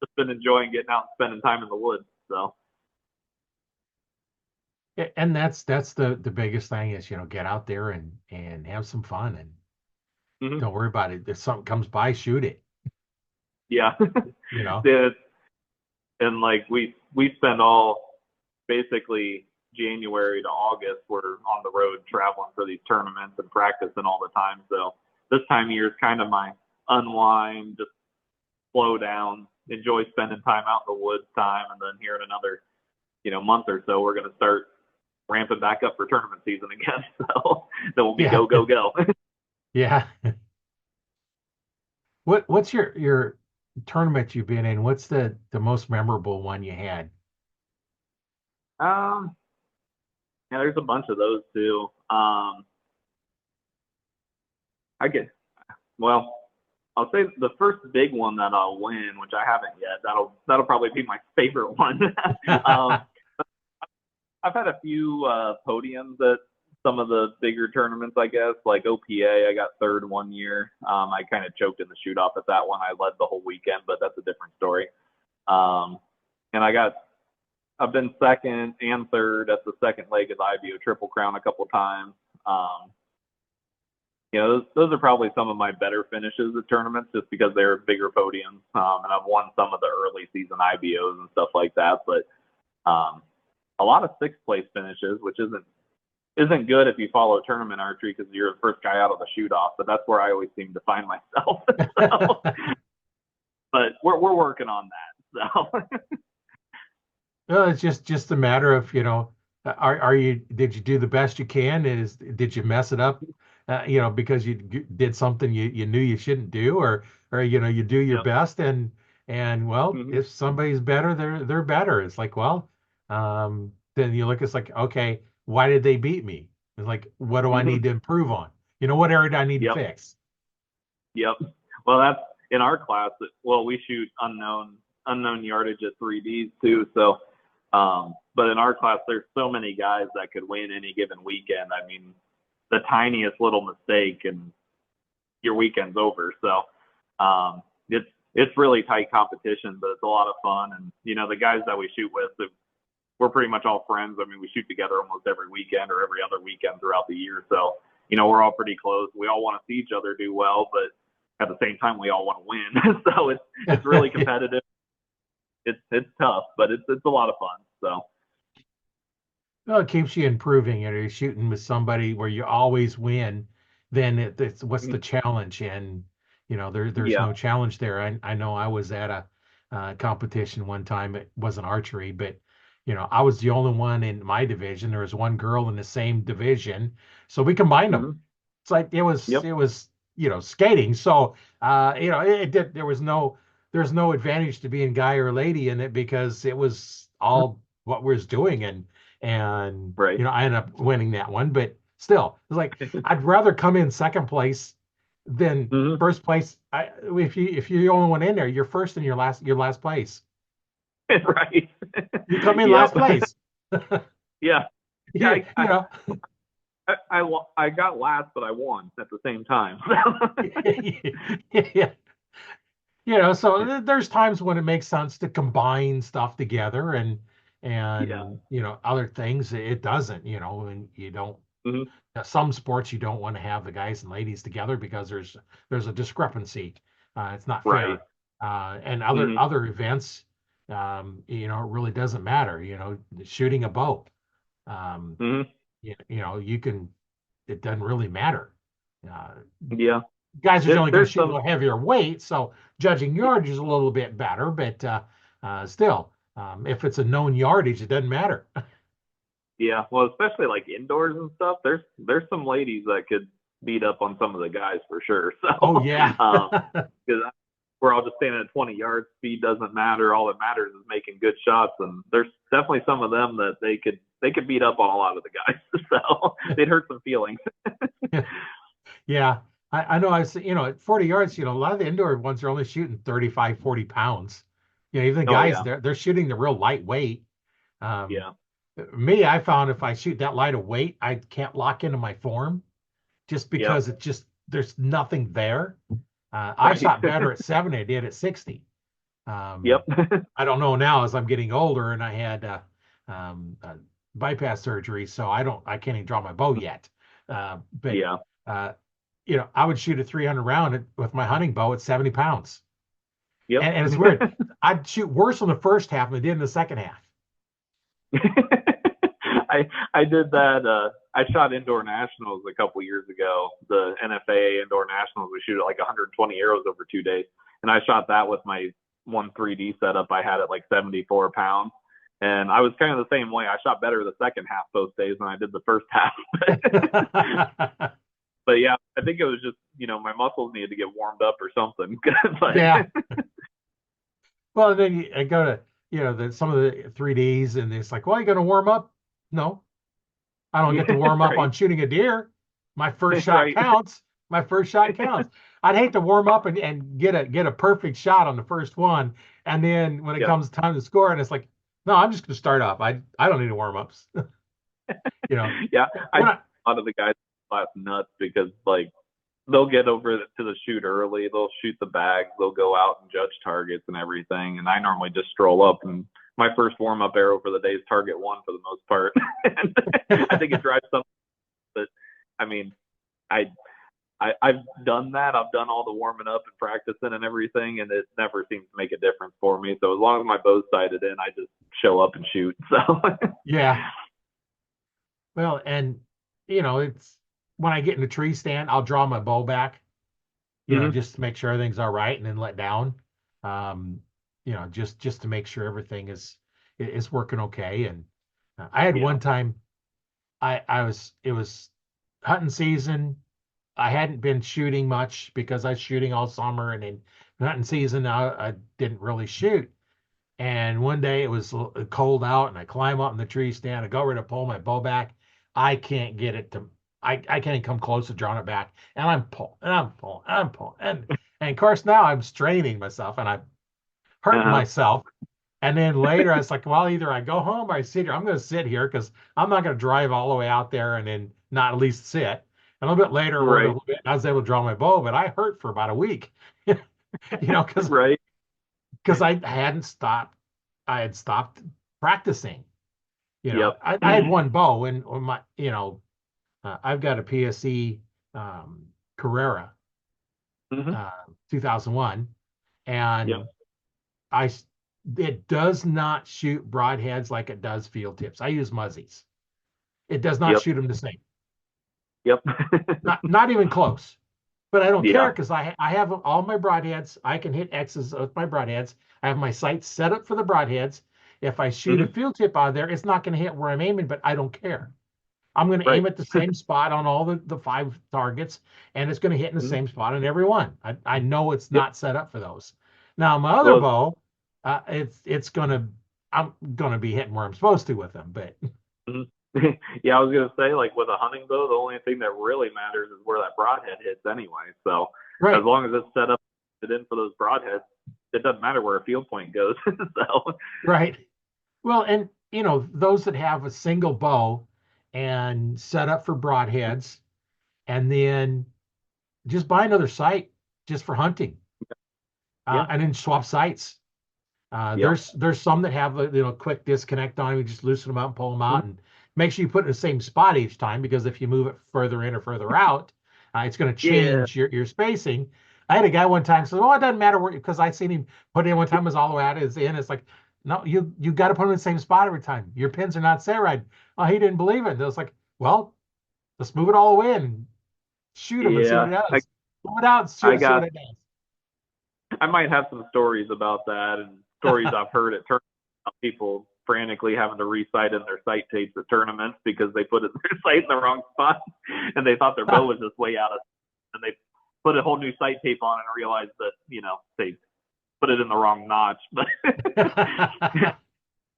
just been enjoying getting out and spending time in the woods. So, And that's the biggest thing is, get out there and have some fun, and mhm. don't worry about it. If something comes by, shoot it, Yeah, you know. yeah, and like we spend all basically January to August. We're on the road traveling for these tournaments and practicing all the time. So this time of year is kind of my unwind, just slow down, enjoy spending time out in the woods time, and then here in another month or so, we're going to start ramping back up for tournament season again. So then we'll be Yeah, go go go. yeah. What's your tournament you've been in? What's the most memorable one you had? um, yeah, there's a bunch of those too. I get well. I'll say the first big one that I'll win, which I haven't yet. That'll probably be my favorite one. um, I've had a few podiums at some of the bigger tournaments, I guess, like OPA. I got third one year. I kind of choked in the shoot off at that one. I led the whole weekend, but that's a different story. Um, and I've been second and third at the second leg of the IBO Triple Crown a couple times. Um, those are probably some of my better finishes at tournaments just because they're bigger podiums. And I've won some of the early season IBOs and stuff like that. But um, a lot of sixth place finishes, which isn't good if you follow tournament archery because you're the first guy out of the shoot off. But that's where I always seem to find myself. So, but we're working on that. So Well, it's just a matter of, are you did you do the best you can? Did you mess it up, because you did something you knew you shouldn't do, or you do your yep. best, and well, Mm-hmm. if somebody's better, they're better. It's like, well, then you look, it's like, okay, why did they beat me? It's like, what do I Mm-hmm. need to improve on? What area do I need to Yep. fix? Yep. Well, that's in our class. Well, we shoot unknown yardage at 3Ds too. So, but in our class, there's so many guys that could win any given weekend. I mean, the tiniest little mistake and your weekend's over. So, it's really tight competition, but it's a lot of fun. And the guys that we shoot with, we're pretty much all friends. I mean, we shoot together almost every weekend or every other weekend throughout the year. So, we're all pretty close. We all want to see each other do well, but at the same time, we all want to win. So it's really competitive. It's tough, but it's a lot of fun. So Well, it keeps you improving. You're shooting with somebody where you always win, then it's what's the Mhm. challenge? And there's Yeah. no challenge there. I know I was at a competition one time. It wasn't archery, but I was the only one in my division. There was one girl in the same division, so we combined them. Hmm. It's like it was Yep. it was skating. So it did. There's no advantage to being guy or lady in it because it was all what we was doing, and Right. I ended up winning that one. But still, it's like I'd rather come in second place than Hmm. first place. If you're the only one in there, you're first in your last place. Right. You come in Yep. last place. Yeah. Yeah. Yeah, I got last, but I won at the same time. yeah. So there's times when it makes sense to combine stuff together Yeah. and other things it doesn't, and you don't Hmm. some sports you don't want to have the guys and ladies together because there's a discrepancy. It's not Right. fair. And other Hmm. other events, it really doesn't matter. Shooting a bow, um, Hmm. you can. It doesn't really matter. Uh, Yeah. Guys are generally going to There's shoot a some. little heavier weight, so judging yardage is a little bit better, but still, if it's a known yardage, it doesn't matter. Yeah. Well, especially like indoors and stuff. There's some ladies that could beat up on some of the guys for sure. Oh So, yeah, because we're all just standing at 20 yards. Speed doesn't matter. All that matters is making good shots. And there's definitely some of them that they could beat up on a lot of the guys. So they'd hurt some feelings. yeah. I know. At 40 yards, a lot of the indoor ones are only shooting 35, 40 pounds. Even the Oh guys, yeah. they're shooting the real lightweight. Um, Yeah. Me, I found if I shoot that light of weight, I can't lock into my form just Yep. because there's nothing there. I Right. shot better at 70 than I did at 60. Yep. I don't know now as I'm getting older and I had bypass surgery, so I can't even draw my bow yet. But Yeah. uh, I would shoot a 300 round with my hunting bow at 70 pounds, Yep. and it's weird. I'd shoot worse on the first half than I did in the second half. I did that. I shot indoor nationals a couple years ago. The NFA indoor nationals, we shoot at like 120 arrows over 2 days, and I shot that with my one 3D setup. I had it like 74 pounds, and I was kind of the same way. I shot better the second half both days than I did the first half. But yeah, I think it was just my muscles needed to get warmed up or something. But Yeah. Well, then I go to some of the 3Ds, and it's like, well, you going to warm up? No, I don't get to yeah, warm up right, on shooting a deer. My first shot right, counts. My first shot counts. I'd hate to warm up and get a perfect shot on the first one, and then when it yep, comes time to score, and it's like, no, I'm just going to start up. I don't need to warm ups. yeah. I When a I lot of the guys class nuts because like they'll get over to the shoot early. They'll shoot the bags. They'll go out and judge targets and everything. And I normally just stroll up and my first warm up arrow for the day is target one for the most part. And I think it drives some, but I mean, I, I've done that. I've done all the warming up and practicing and everything, and it never seems to make a difference for me. So as long as my bow's sighted in, I just show up and shoot. So yeah, well, and it's when I get in the tree stand, I'll draw my bow back, mhm. just to make sure everything's all right, and then let down. Um, just to make sure everything is working okay. And I had Yeah. one time I was it was hunting season. I hadn't been shooting much because I was shooting all summer, and in hunting season I didn't really shoot. And one day it was cold out, and I climb up in the tree stand. I go ready to pull my bow back. I can't get it to. I can't even come close to drawing it back, and I'm pulling, and I'm pulling, and I'm pulling, and of course now I'm straining myself, and I'm hurting Uh-huh. myself. And then later I was like, well, either I go home or I sit here. I'm going to sit here because I'm not going to drive all the way out there and then not at least sit. And a little bit later, I worked a Right. little bit, and I was able to draw my bow, but I hurt for about a week, because Right. I hadn't stopped. I had stopped practicing. Yep. I had one bow, and I've got a PSE Carrera Hmm. uh, 2001, and Yep. I it does not shoot broadheads like it does field tips. I use muzzies. It does not Yep. shoot them the same. Yep. Not even close. But I don't care Yeah. because I have all my broadheads. I can hit X's with my broadheads. I have my sights set up for the broadheads. If I shoot a Hmm. field tip out of there, it's not going to hit where I'm aiming, but I don't care. I'm going to Right. aim at the same spot on all the five targets, and it's going to hit in the Hmm. same spot on every one. I know it's Yep. not set up for those. Now my other Well, bow, it's gonna I'm gonna be hitting where I'm supposed to with them, but mhm. Yeah, I was gonna say, like with a hunting bow, the only thing that really matters is where that broadhead hits anyway. So as right, long as it's set up it in for those broadheads, it doesn't matter where a field point goes. So right. Well, and those that have a single bow and set up for broadheads, and then just buy another sight just for hunting, yeah. and then swap sights. Yep. There's some that have a quick disconnect on them. You just loosen them up and pull them Mhm. out, and make sure you put it in the same spot each time because if you move it further in or further out, it's going to Yeah. change your spacing. I had a guy one time said, "Oh, it doesn't matter where," because I seen him put it in one time, was all the way out is in. It's like, no, you got to put them in the same spot every time. Your pins are not set right. Oh, he didn't believe it. I was like, well, let's move it all the way in and shoot him and see what Yeah. it does. Move it out and I see what got it does. I might have some stories about that and stories I've heard at tournaments of people frantically having to recite in their sight tapes at tournaments because they put their sight in the wrong spot and they thought their bow was just way out of, and they put a whole new sight tape on and realized that they put it in the wrong notch. But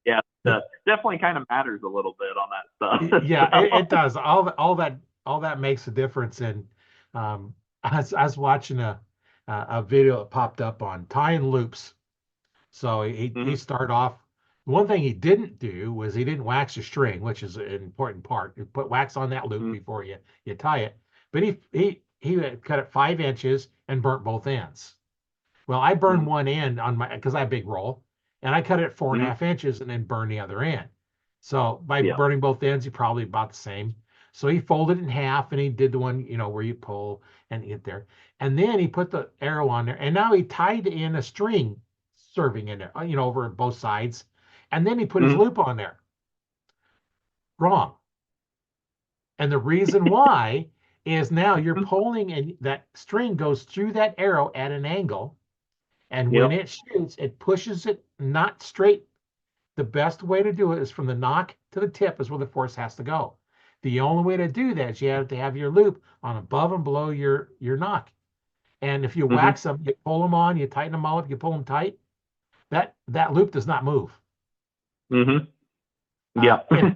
yeah, definitely kind of matters a little bit on that Yeah, stuff. it does. All that makes a difference. And I was watching a video that popped up on tying loops. So he Hmm. started off. One thing he didn't do was he didn't wax the string, which is an important part. You put wax on that loop Hmm. before you tie it. But he cut it 5 inches and burnt both ends. Well, I burned Hmm. one end on my because I have a big roll, and I cut it four and a Hmm. half inches and then burned the other end. So by Yeah. burning both ends, he probably about the same. So he folded it in half and he did the one, where you pull and get there. And then he put the arrow on there, and now he tied in a string serving in there, over both sides. And then he put his Hmm. loop on there. Wrong. And the reason why is now you're pulling and that string goes through that arrow at an angle. And when Yep. it shoots, it pushes it not straight. The best way to do it is from the nock to the tip is where the force has to go. The only way to do that is you have to have your loop on above and below your nock. And if you Hmm. wax them, you pull them on, you tighten them all up, you pull them tight, that loop does not move. Hmm. Yeah. And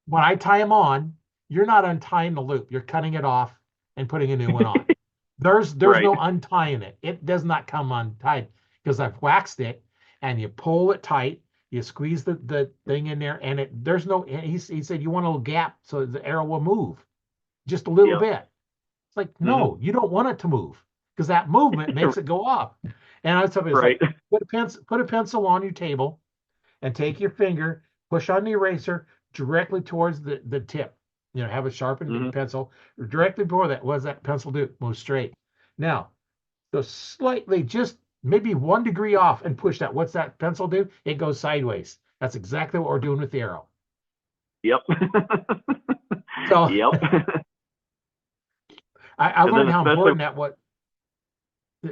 when I tie them on, you're not untying the loop. You're cutting it off and putting a new one on. There's Right. no untying it. It does not come untied because I've waxed it and you pull it tight, you squeeze the thing in there, and there's no he said you want a little gap so the arrow will move just a little Yep. bit. It's like, Hmm. no, you don't want it to move because that movement makes it go up. And I was telling you, it's Right. like put a pencil on your table and take your finger, push on the eraser directly towards the tip. Have a sharpened Hmm. pencil directly before that. What does that pencil do? Move straight. Now, so slightly, just maybe 1 degree off and push that. What's that pencil do? It goes sideways. That's exactly what we're doing with the arrow. Yep. So Yep. I And then learned how especially, important that what.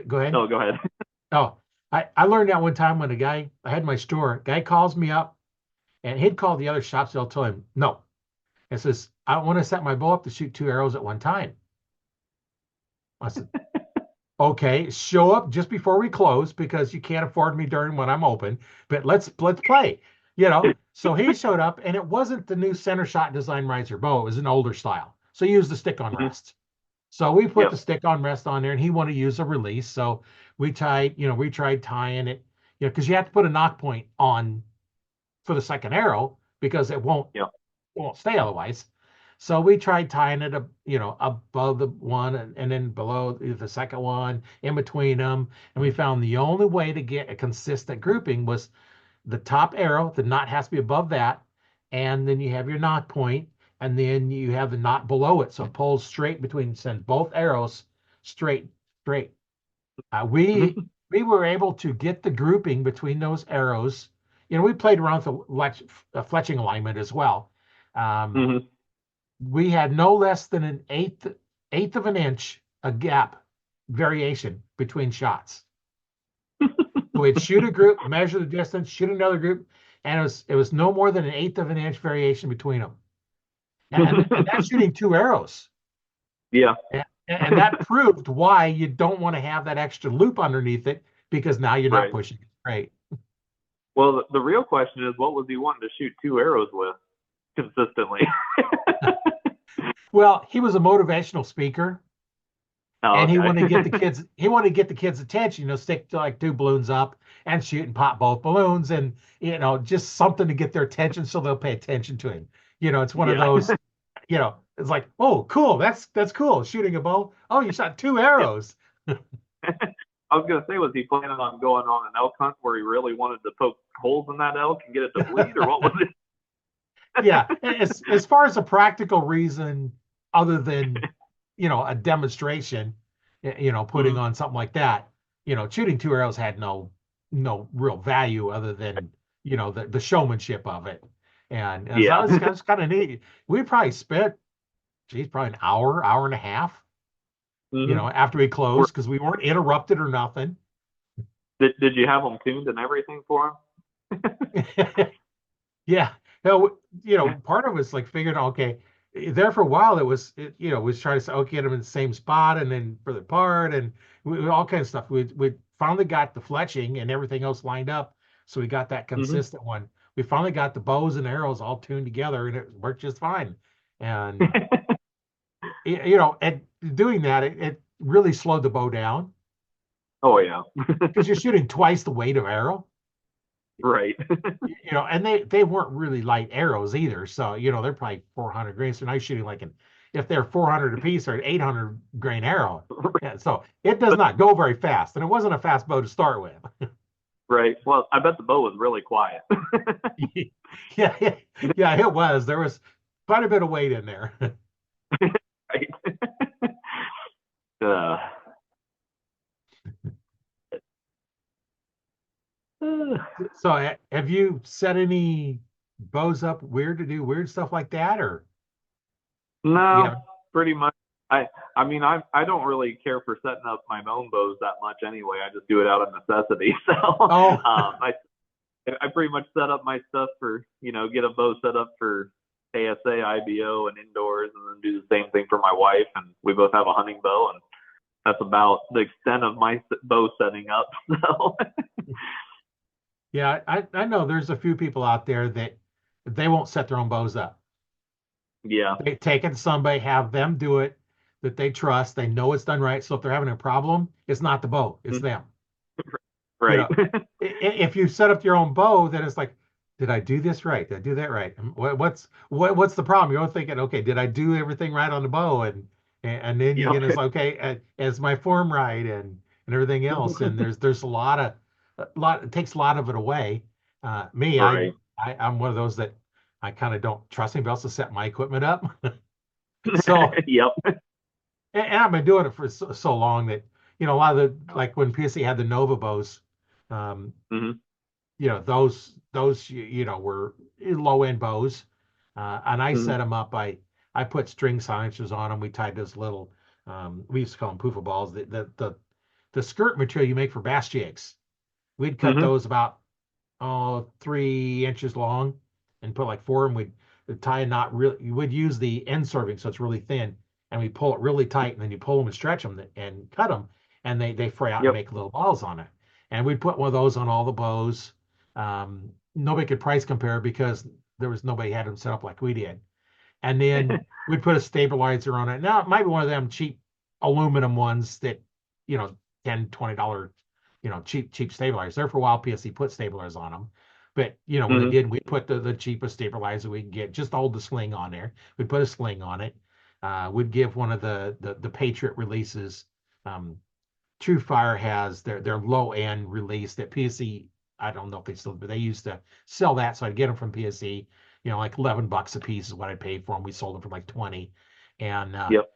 Go ahead. oh, go ahead. Oh, I learned that one time when I had my store, guy calls me up and he'd call the other shops. They'll tell him, no. It says, I want to set my bow up to shoot two arrows at one time. I said, okay, show up just before we close because you can't afford me during when I'm open, but let's play. So he showed up and it wasn't the new center shot design riser bow, it was an older style. So he used the stick on Mhm. rest. So we put the Yep. stick on rest on there and he wanted to use a release. So we tried tying it, because you have to put a knock point on for the second arrow because Yep. it won't stay otherwise. So we tried tying it up, above the one and then below the second one, in between them. And we found the only way to get a consistent grouping was the top arrow, the knot has to be above that. And then you have your knot point, and then you have the knot below it. So it pulls straight between, send both arrows straight. We Mhm. we were able to get the grouping between those arrows. We played around with the fletching alignment as well. Um, Mhm. we had no less than an eighth of an inch a gap variation between shots. So we'd shoot a group, measure the distance, shoot another group, and it was no more than an eighth of an inch variation between them. And that's shooting two arrows. Yeah. And that proved why you don't want to have that extra loop underneath it, because now you're not Right. pushing it straight. Well, the real question is, what was he wanting to shoot two arrows with consistently? Well, he was a motivational speaker, Oh, and he okay. wanted to get the kids. He wanted to get the kids' attention. Stick to like two balloons up and shoot and pop both balloons, and just something to get their attention so they'll pay attention to him. It's one of Yeah. those. It's like, oh, cool. That's cool. Shooting a bow. Oh, you shot two Yeah. arrows. I was gonna say, was he planning on going on an elk hunt where he really wanted to poke holes in that elk and get it to bleed, or what was it? Yeah, as far as a practical reason, other than a demonstration, putting Mhm. on something like that, shooting two arrows had no real value other than the showmanship of it. And so Yeah. that was kind of neat. We probably spent, geez, probably an hour and a half, Hmm. after we closed, because we weren't interrupted or nothing. Did you have them tuned and everything for Yeah. No, part of it was like figuring, okay, there for a while was trying to say, okay, get them in the same spot and then further apart and all kinds of stuff. We finally got the fletching and everything else lined up. So we got that him? Hmm. consistent one. We finally got the bows and arrows all tuned together and it worked just fine. And, and doing that, it really slowed the bow down Oh yeah. because you're shooting twice the weight of arrow. Right. And they weren't really light arrows either. So, they're probably 400 grains. So now you're shooting if they're 400 apiece, or an 800 grain arrow. Yeah, so it does not go very fast. And it wasn't a fast bow to start with. Right. Well, I bet the bow was really quiet. Yeah, yeah, it was. There was quite a bit of weight in there. Right. Uh, So have you set any bows up weird to do weird stuff like that? Or you no, haven't? pretty much. I I mean, I don't really care for setting up my own bows that much anyway. I just do it out of necessity. So Oh, I pretty much set up my stuff for, get a bow set up for ASA, IBO, and indoors, and then do the same thing for my wife. And we both have a hunting bow, and that's about the extent of my bow setting up. So yeah, I know there's a few people out there that they won't set their own bows up. yeah. They take it to somebody, have them do it that they trust. They know it's done right. So if they're having a problem, it's not the bow, it's them. You Right. know, if you set up your own bow, then it's like, did I do this right? Did I do that right? And what's the problem? You're thinking, okay, did I do everything right on the bow? And then you Yep. get it's like, okay, is my form right and everything else? And there's a lot. It takes a lot of it away. Me, Right. I'm one of those that I kind of don't trust anybody else to set my equipment up. So Yep. and I've been doing it for so long that a lot of the like when PSC had the Nova bows, um, Hmm. those were low end bows, and I Hmm. set them up. I put string silencers on them. We tied those little we used to call them poofa balls. The skirt material you make for bass jigs. We'd cut Hmm. those about 3 inches long and put like four, and we'd tie a knot. Really, you would use the end serving so it's really thin, and we pull it really tight, and then you pull them and stretch them and cut them, and they fray out and Yep. make little balls on it. And we'd put one of those on all the bows. Nobody could price compare because there was nobody had them set up like we did. And then we'd put a stabilizer on it. Now it might be one of them cheap aluminum ones that, you know, $10, $20, cheap stabilizers. There for a while, PSC put stabilizers on them. But when they Hmm. did, we put the cheapest stabilizer we can get, just to hold the sling on there. We put a sling on it. We'd give one of the Patriot releases. Um, True Fire has their low end release that PSC. I don't know if they still, but they used to sell that, so I'd get them from PSC. Like $11 a piece is what I paid for them. We sold them for like 20, and Yep.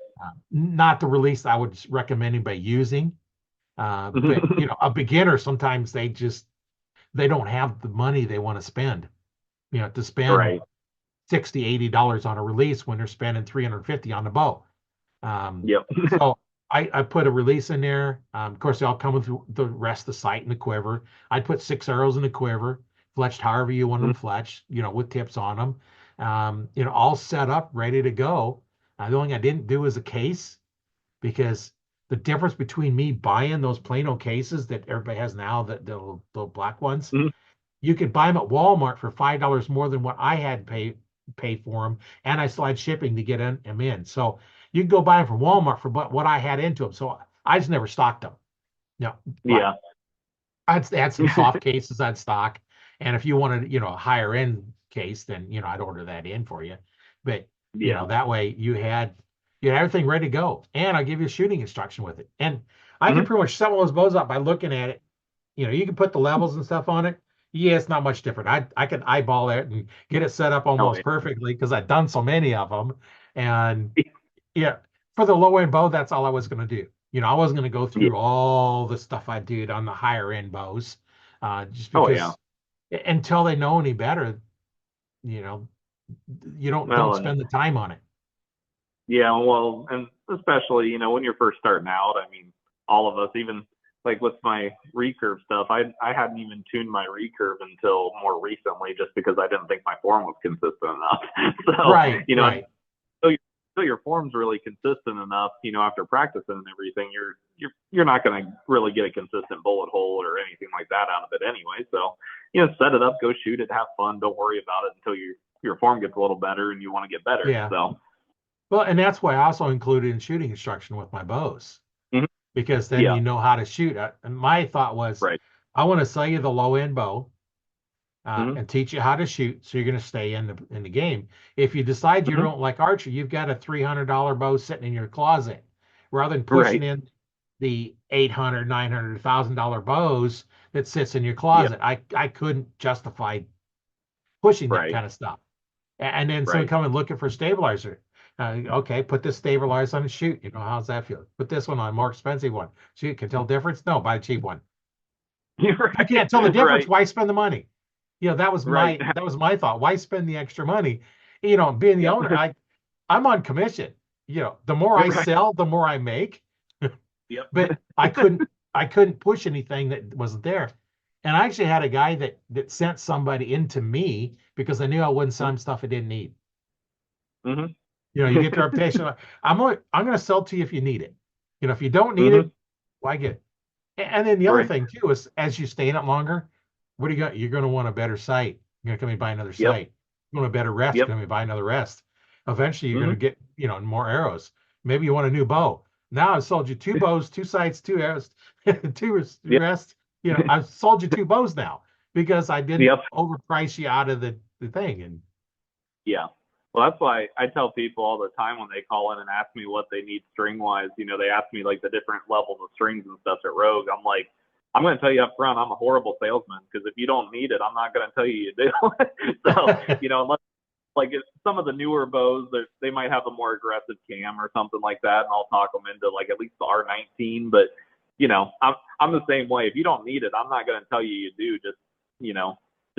not the release I would recommend anybody using. But Hmm. a beginner sometimes they don't have the money they want to spend. To spend Right. $60, $80 on a release when they're spending 350 on the bow. Yep. So I put a release in there. Of course, they all come with the rest of the sight and the quiver. I put 6 arrows in the quiver, fletched however you want them fletched, with tips on them. All set up, ready to go. The only thing I didn't do is a case, because the difference between me buying those Plano cases that everybody has now, the black ones, Mhm. you could buy them at Walmart for $5 more than what I had paid for them, and I still had shipping to get them in. So you can go buy them from Walmart for what I had into them. So I just never stocked them. No, but Yeah. I'd had some soft cases I'd stock, and if you wanted, a higher end case, then I'd order that in for you. But Yeah. that way you had everything ready to go, and I give you a shooting instruction with it, and I can Mhm. pretty much set one of those bows up by looking at it. You can put the levels and stuff on it. Yeah, it's not much different. I could eyeball it and get it set up Oh almost yeah. perfectly because I've done so many of them. And yeah, for the low end bow, that's all I was going to do. I wasn't going to go Yeah. through all the stuff I did on the higher end bows, just Oh yeah. because until they know any better, you know, you don't Well, and spend the time on it. yeah, well, and especially, when you're first starting out, I mean, all of us, even like with my recurve stuff, I hadn't even tuned my recurve until more recently, just because I didn't think my form was consistent enough. So, Right, right. until your form's really consistent enough, after practicing and everything, you're not going to really get a consistent bullet hole or anything like that out of it anyway. So, set it up, go shoot it, have fun, don't worry about it until your form gets a little better and you want to get better. Yeah. So, Well, and that's why I also included in shooting instruction with my bows, mhm. because then Yeah, you know how to shoot. And my thought was, right. I want to sell you the low end bow, Hmm. and teach you how to shoot, so you're going to stay in the game. If you decide you Hmm. don't like archery, you've got a $300 bow sitting in your closet, rather than pushing Right. in the 800, 900, $1,000 bows that sits in your Yeah. closet. I couldn't justify pushing that Right. kind of stuff. And then someone Right. coming looking for stabilizer. Okay, put this stabilizer on and shoot. How's that feel? Put this one on, more expensive one. Shoot, can tell difference? No, buy a cheap one. You're If you right. can't tell the difference, Right. why spend the money? That was Right. my thought. Why spend the extra money? Being the Yep. owner, I'm on commission. The more I Right. sell, the more I make. Yep. But I couldn't push anything that wasn't there. And I actually had a guy that sent somebody into me because I knew I wouldn't sell him stuff I didn't need. Hmm. You get the reputation. I'm going to sell to you if you need it. If you don't need Hmm. it, why get it? And then the other Right. thing too is, as you stay in it longer, what do you got? You're going to want a better sight. You're going to come and buy another Yep. sight. You want a better rest. You're Yep. going to buy another rest. Eventually, you're going Hmm. to get more arrows. Maybe you want a new bow. Now I've sold you two bows, two sights, two arrows, two Yep. rest. I've sold you two bows now because I didn't Yep. overprice you out of the thing. And Yeah. Well, that's why I tell people all the time when they call in and ask me what they need string wise. They ask me like the different levels of strings and stuff at Rogue. I'm like, I'm going to tell you up front, I'm a horrible salesman, because if you don't need it, I'm not going to tell you do. So, unless like some of the newer bows, they might have a more aggressive cam or something like that, and I'll talk them into like at least the R19. But I'm the same way. If you don't need it, I'm not going to tell you do.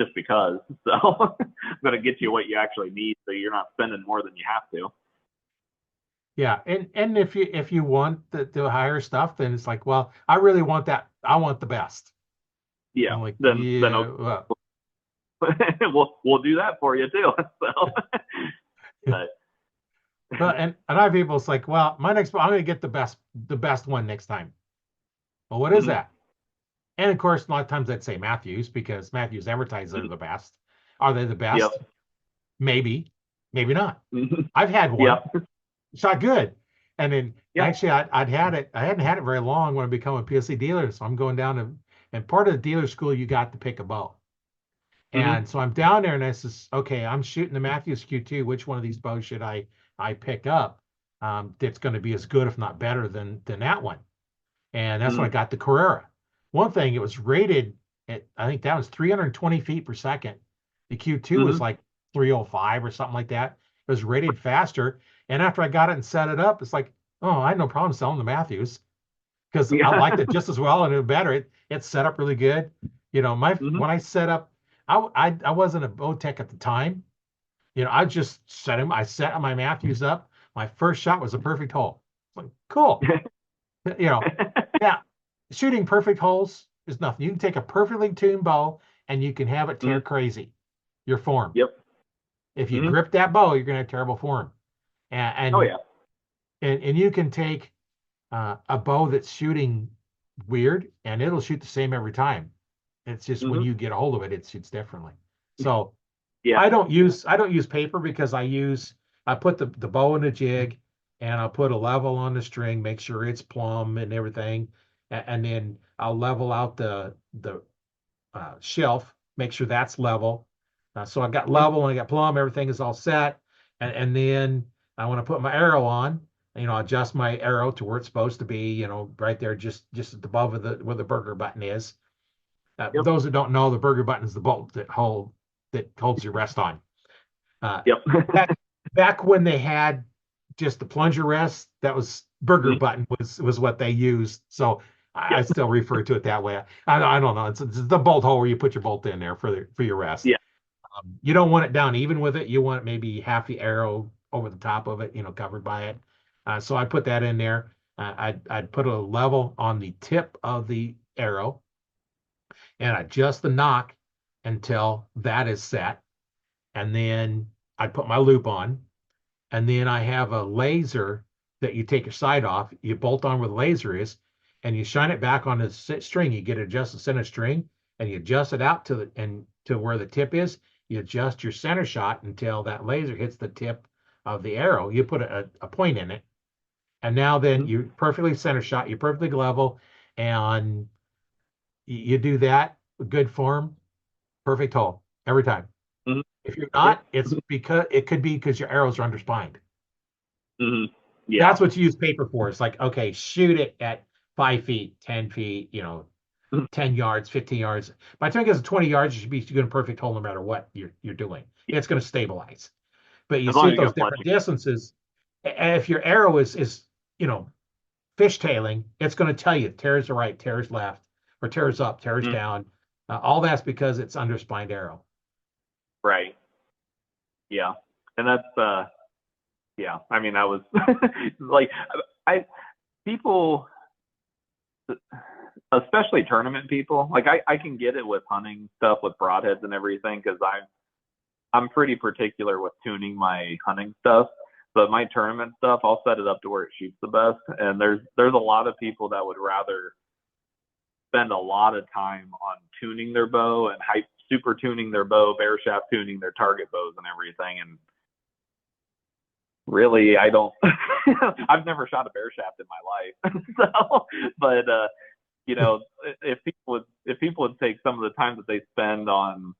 Just because. So I'm going to get you what you actually need, so you're not spending more than you have to. yeah, and if you want the higher stuff, then it's like, well, I really want that. I want the best. Yeah. I'm like, Then yeah, okay. well, we'll do that for you too. So, but but and I have people. It's like, well, my next, I'm going to get the best one next time. Well, what is mhm. that? And of course, a lot of times I'd say Matthews, because Matthews advertises they're the best. Are they the Yep. best? Maybe, maybe not. Mhm. I've had one, Yep. shot good, and then Yep. actually I'd had it. I hadn't had it very long when I become a PSC dealer, so I'm going down to, and part of the dealer school you got to pick a bow. Mhm. And so I'm down there, and I says, okay, I'm shooting the Matthews Q2. Which one of these bows should I pick up? That's going to be as good, if not better, than that one. And that's when I Mhm. got the Carrera. One thing, it was rated at, I think that was 320 feet per second. The Q2 was Mhm. like 305 or something like that. It was rated faster. And after I got it and set it up, it's like, oh, I had no problem selling the Matthews, because I Yeah. liked it just as well and it better. It's set up really good. My Mhm. when I set up, I wasn't a bow tech at the time, I just set him. I set my Matthews up. My first shot was a perfect hole. Like, cool. You know, yeah, shooting perfect holes is nothing. You can take a perfectly tuned bow and you can have it tear Mhm. crazy. Your form. Yep. If you Hmm. grip that bow, you're gonna have terrible form. Oh And yeah. and you can take a bow that's shooting weird and it'll shoot the same every time. It's just when Hmm. you get a hold of it, it shoots differently. So Yeah. I don't use paper because I put the bow in a jig and I'll put a level on the string, make sure it's plumb and everything, and then I'll level out the shelf, make sure that's level. So I got Mhm. level and I got plumb, everything is all set, and then I want to put my arrow on. Adjust my arrow to where it's supposed to be, right there, just above where the burger button is. Yep. Those that don't know, the burger button is the bolt that holds your rest on. Uh, Yep. back back when they had just the plunger rest, that was burger Mhm. button was what they used. So I Yep. still refer to it that way. I don't know. It's the bolt hole where you put your bolt in there for your rest. Yeah. You don't want it down even with it. You want maybe half the arrow over the top of it, covered by it. So I put that in there. I'd put a level on the tip of the arrow and adjust the knock until that is set. And then I'd put my loop on. And then I have a laser that you take your sight off, you bolt on where the laser is, and you shine it back on the string. You get it adjust the center string, and you adjust it out to where the tip is. You adjust your center shot until that laser hits the tip of the arrow. You put a point in it, and now then Mhm. you perfectly center shot, you're perfectly level, and you do that with good form, perfect hole every time. Mhm. If you're Yep. not, it could be because your arrows are underspined. Hmm. Yeah. That's what you use paper for. It's like, okay, shoot it at 5 feet, 10 feet, Mhm. 10 yards, 15 yards. By the time it gets to 20 yards, you should be doing a perfect hole no matter what you're doing. Yeah. It's going to stabilize. But you As long see as at you those got plenty. different distances, if your arrow is you know, fishtailing, it's going to tell you tears to right, tears left, or tears up, tears Mhm. down. All that's because it's underspined arrow. Right. Yeah. And that's yeah. I mean, I was like, I people, especially tournament people, like I can get it with hunting stuff with broadheads and everything because I'm pretty particular with tuning my hunting stuff. But my tournament stuff, I'll set it up to where it shoots the best. And there's a lot of people that would rather spend a lot of time on tuning their bow and hype super tuning their bow, bear shaft tuning their target bows and everything. And really, I don't. I've never shot a bear shaft in my life. So, but you know, if people would take some of the time that they spend on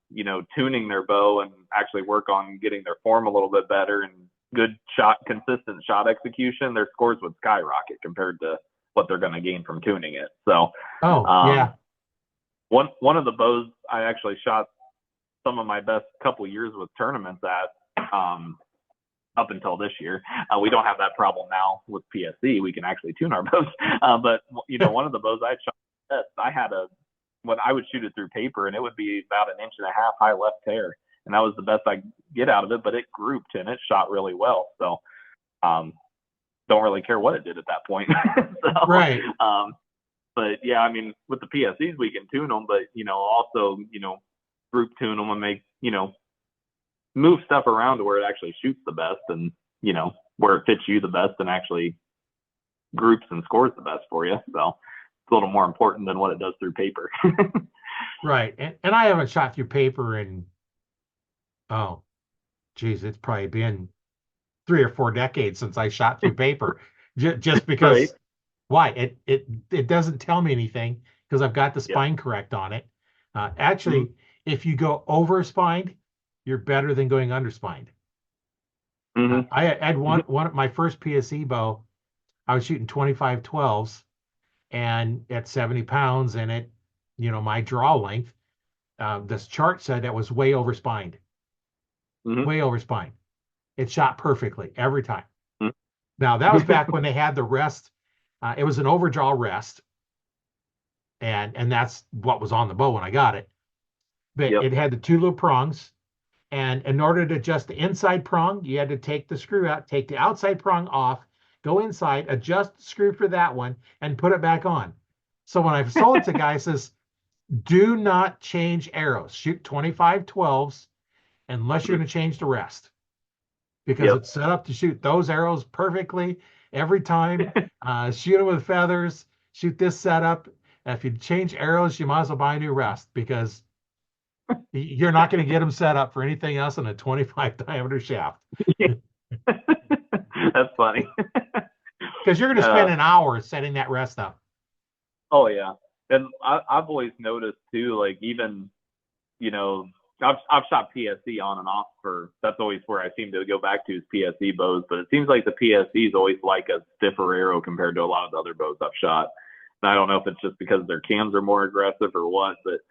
tuning their bow and actually work on getting their form a little bit better and good shot, consistent shot execution, their scores would skyrocket compared to what they're going to gain from tuning it. So, Oh, um, yeah. one of the bows I actually shot some of my best couple years with tournaments at. Up until this year. We don't have that problem now with PSC. We can actually tune our bows. But one of the bows I had shot best, I had when I would shoot it through paper, and it would be about an inch and a half high left tear, and that was the best I get out of it. But it grouped and it shot really well. So um, don't really care what it did at that point. so, Right. but yeah, I mean, with the PSCs we can tune them, but also group tune them and make move stuff around to where it actually shoots the best and where it fits you the best and actually groups and scores the best for you. So it's a little more important than what it does through paper. Right. And I haven't shot through paper in, oh, geez, it's probably been 3 or 4 decades since I shot through paper. Just Right. because why? It doesn't tell me anything because I've got the Yep. spine correct on it. Mm-hmm. Actually, if you go over spined, you're better than going under spined. Mm-hmm. I had one my first PSE bow. I was shooting 25 12s and at 70 pounds and my draw length, this chart said that was way over spined, Mm-hmm. way over spined. It shot perfectly every time. Now that was Mm-hmm. back when they had the rest. It was an overdraw rest, and that's what was on the bow when I got it. But Yep. it had the two little prongs, And in order to adjust the inside prong, you had to take the screw out, take the outside prong off, go inside, adjust the screw for that one, and put it back on. So when I sold it to guys, says, do not change arrows. Shoot 25 12s unless you're going to change the rest because Yep. it's set up to shoot those arrows perfectly every time. Shoot them with feathers, shoot this setup. If you change arrows, you might as well buy a new rest because you're not going to get them set up for anything else than a 25 diameter shaft. That's funny. Because you're going to spend an hour setting that rest up. Oh yeah, and I've always noticed too, like even, you know, I've shot PSE on and off for, that's always where I seem to go back to is PSE bows, but it seems like the PSEs always like a stiffer arrow compared to a lot of the other bows I've shot. And I don't know if it's just because their cams are more aggressive or what, but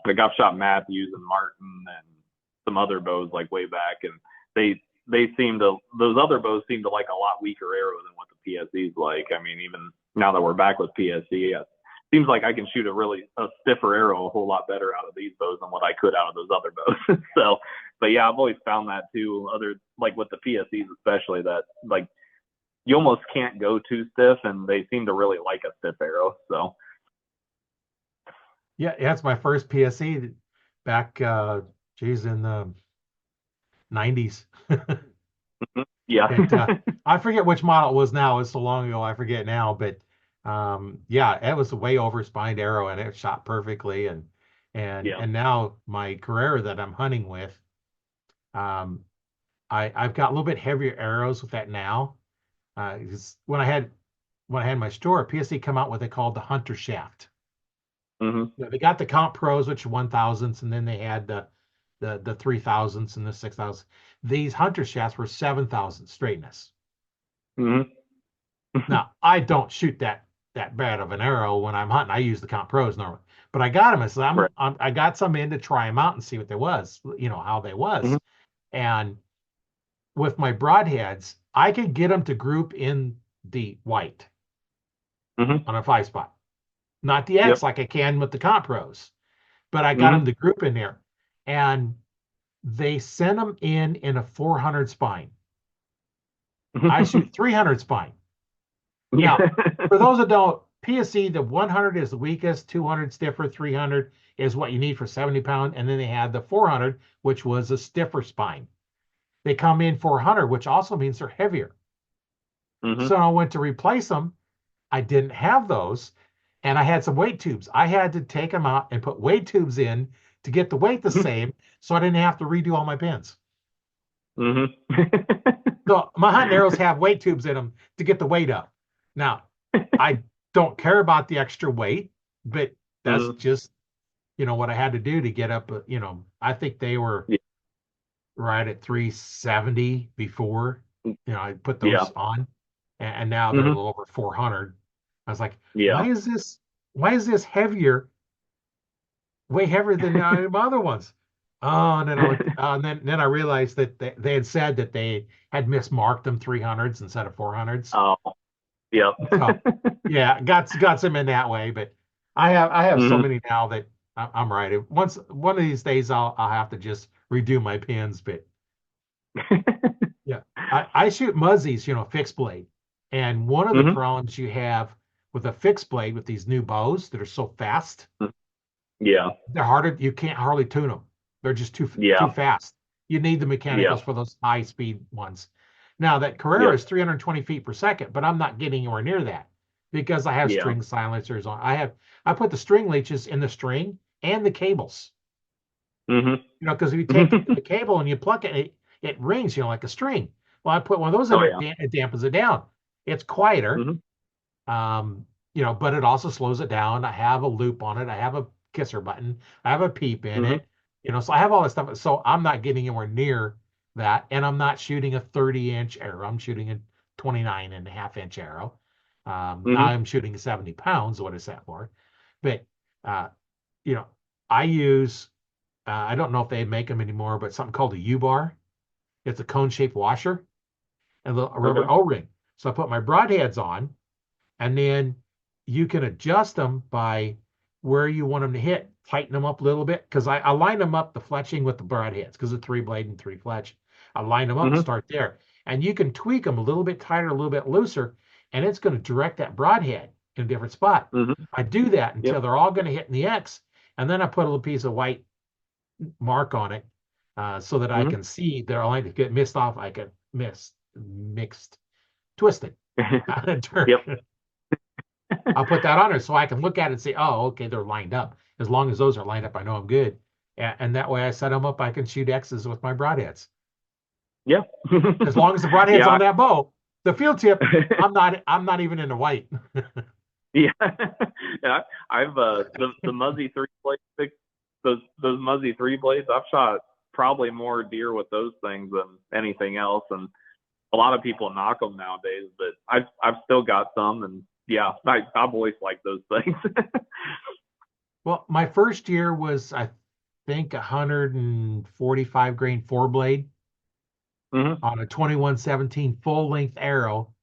like I've shot Matthews and Martin and some other bows like way back, and they seem to, those other bows seem to like a lot weaker arrow than what the PSEs like. I mean, even now that we're back with PSE, it seems like I can shoot a stiffer arrow a whole lot better out of these bows than what I could out of those other bows. So, but yeah, I've always found that too. Other, like with the PSEs especially, that like you almost can't go too stiff, and they seem to really like a stiff arrow. So. Yeah, that's my first PSE back, geez, in the 90s. Yeah. I forget which model it was now. It's so long ago, I forget now. But yeah, it was a way over spined arrow, and it shot perfectly. And now my Carrera that I'm hunting with, I've got a little bit heavier arrows with that now. When I had my store, PSE come out with what they called the Hunter Shaft. Mm-hmm. They got the Comp Pros, which are 1000s, and then they had the 3000s and the 6000s. These Hunter shafts were 7000 straightness. Mm-hmm. Now I don't shoot that bad of an arrow when I'm hunting. I use the Comp Pros normally, but I got them. I said I got some in to try them out and see what they was, how they was. Mm-hmm. And with my broadheads, I could get them to group in the white on a 5-spot, not the X like I can with the Comp Pros, but I got them to group in there, and they sent them in a 400 spine. I shoot 300 spine. Now, for those that don't, PSE, the 100 is the weakest, 200 stiffer, 300 is what you need for 70 pound. And then they had the 400, which was a stiffer spine. They come in 400, which also means they're heavier. So I went to replace them. I didn't have those. And I had some weight tubes. I had to take them out and put weight tubes in to get the weight the same, so I didn't have to redo all my pins. So my hunting arrows have weight tubes in them to get the weight up. Now, I don't care about the extra weight, but that's just, what I had to do to get up. I think they were right at 370 before, I put those on, and now they're a little over 400. I was like, why is this heavier, way heavier than my other ones? Oh, and then then I realized that they had said that they had mismarked them 300s instead of 400s. Oh, yeah. So, yeah, got some in that way, but I have so many now that I'm right. One of these days I'll have to just redo my pins, but yeah, I shoot muzzies, fixed blade, and one of the problems you have with a fixed blade with these new bows that are so fast, they're harder. You can't hardly tune them. They're just too fast. You need the mechanicals for those high speed ones. Now that Carrera is 320 feet per second, but I'm not getting anywhere near that because I have string silencers on. I put the string leeches in the string and the cables. Because if you take the cable and you pluck it, it rings, like a string. Well, I put one of those in it dampens it down. It's quieter, but it also slows it down. I have a loop on it. I have a kisser button. I have a peep in it. So I have all this stuff. So I'm not getting anywhere near that. And I'm not shooting a 30-inch arrow. I'm shooting a 29.5-inch arrow. I'm shooting 70 pounds, what is that for? But, I use, I don't know if they make them anymore, but something called a U-bar. It's a cone-shaped washer and a rubber O-ring. So I put my broadheads on, and then you can adjust them by where you want them to hit, tighten them up a little bit. Because I line them up the fletching with the broadheads because of 3 blade and 3 fletch. I line them up and Hmm. start there. And you can tweak them a little bit tighter, a little bit looser, and it's going to direct that broadhead in a different spot. Hmm. I do that Yep. until they're all going to hit in the X, and then I put a little piece of white mark on it so that I Hmm. can see they're all to get missed off. I can mixed, twisted. Yep. I'll put that on there so I can look at it and say, oh, okay, they're lined up. As long as those are lined up, I know I'm good. And that way I set them up, I can shoot X's with my broadheads. Yeah. As long as the broadhead's Yeah. on that bow, the field tip, I'm not even in the white. Yeah. Yeah. I've the Muzzy 3 blade those Muzzy 3 blades. I've shot probably more deer with those things than anything else, and a lot of people knock them nowadays. But I've still got some, and yeah, I've always liked those things. Well, my first year was, I think, 145 grain 4 blade Hmm. on a 2117 full length arrow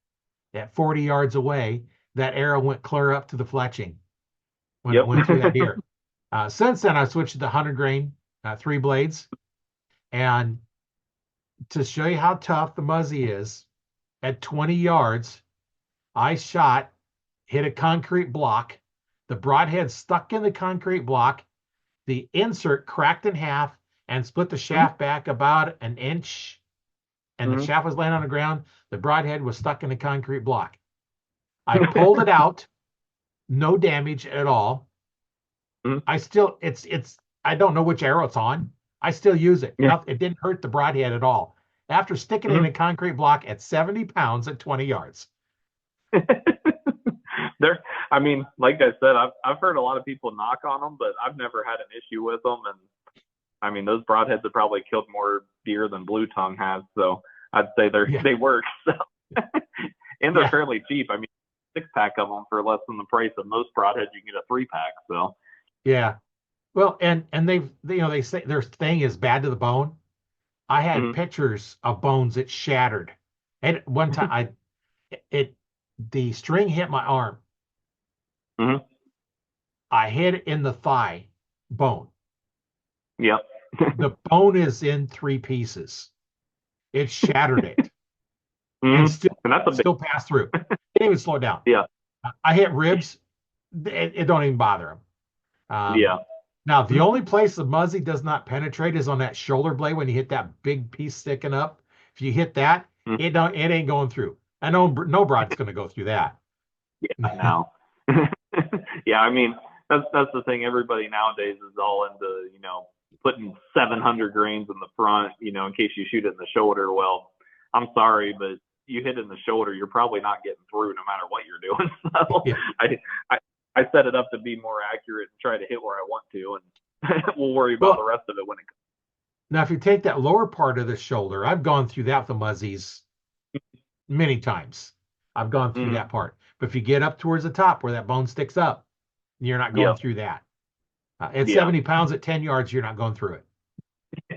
at 40 yards away. That arrow went clear up to the fletching when it Yep. went through that deer. Since then, I switched to the 100 grain 3 blades. And to show you how tough the Muzzy is, at 20 yards, I hit a concrete block. The broadhead stuck in the concrete block. The insert cracked in half and split the Hmm. shaft back about an inch. And the Hmm. shaft was laying on the ground. The broadhead was stuck in the concrete block. I pulled it out, no damage at all. Hmm. I still, I don't know which arrow it's on. I still use it. Yeah. It didn't hurt the broadhead at all. After sticking it in a Hmm. concrete block at 70 pounds at 20 yards. There, I mean, like I said, I've heard a lot of people knock on them, but I've never had an issue with them. And I mean, those broadheads have probably killed more deer than blue tongue has. So I'd say Yeah. they work. So and they're Yeah. fairly cheap. I mean, 6 pack of them for less than the price of most broadheads. You can get a 3 pack. So. Yeah. Well, and they say their thing is bad to the bone. I had Hmm. pictures of bones that shattered. And one time it the string hit my arm. Hmm. I hit it in the thigh bone. Yep. The bone is in 3 pieces. It shattered it Hmm. and still And that's a big. still passed through. Didn't even slow down. Yeah. I hit ribs. It don't even bother them. Yeah. Now, the only place the Muzzy does not penetrate is on that shoulder blade when you hit that big piece sticking up. If you hit that, Mhm. it ain't going through. I know no broad's going to go through that. Yeah. Now. Yeah. I mean, that's the thing. Everybody nowadays is all into putting 700 grains in the front, in case you shoot it in the shoulder. Well, I'm sorry, but you hit in the shoulder, you're probably not getting through no matter what you're doing. So Yeah. I, I, I set it up to be more accurate and try to hit where I want to, and we'll worry about the Well, rest of it when it now if you take that lower part of the shoulder, I've gone through that with the Muzzies many times. I've gone through comes. that part. But if you get up towards the top where that bone sticks up, you're not going Yep. through that. At Yeah. 70 pounds at 10 yards, you're not going through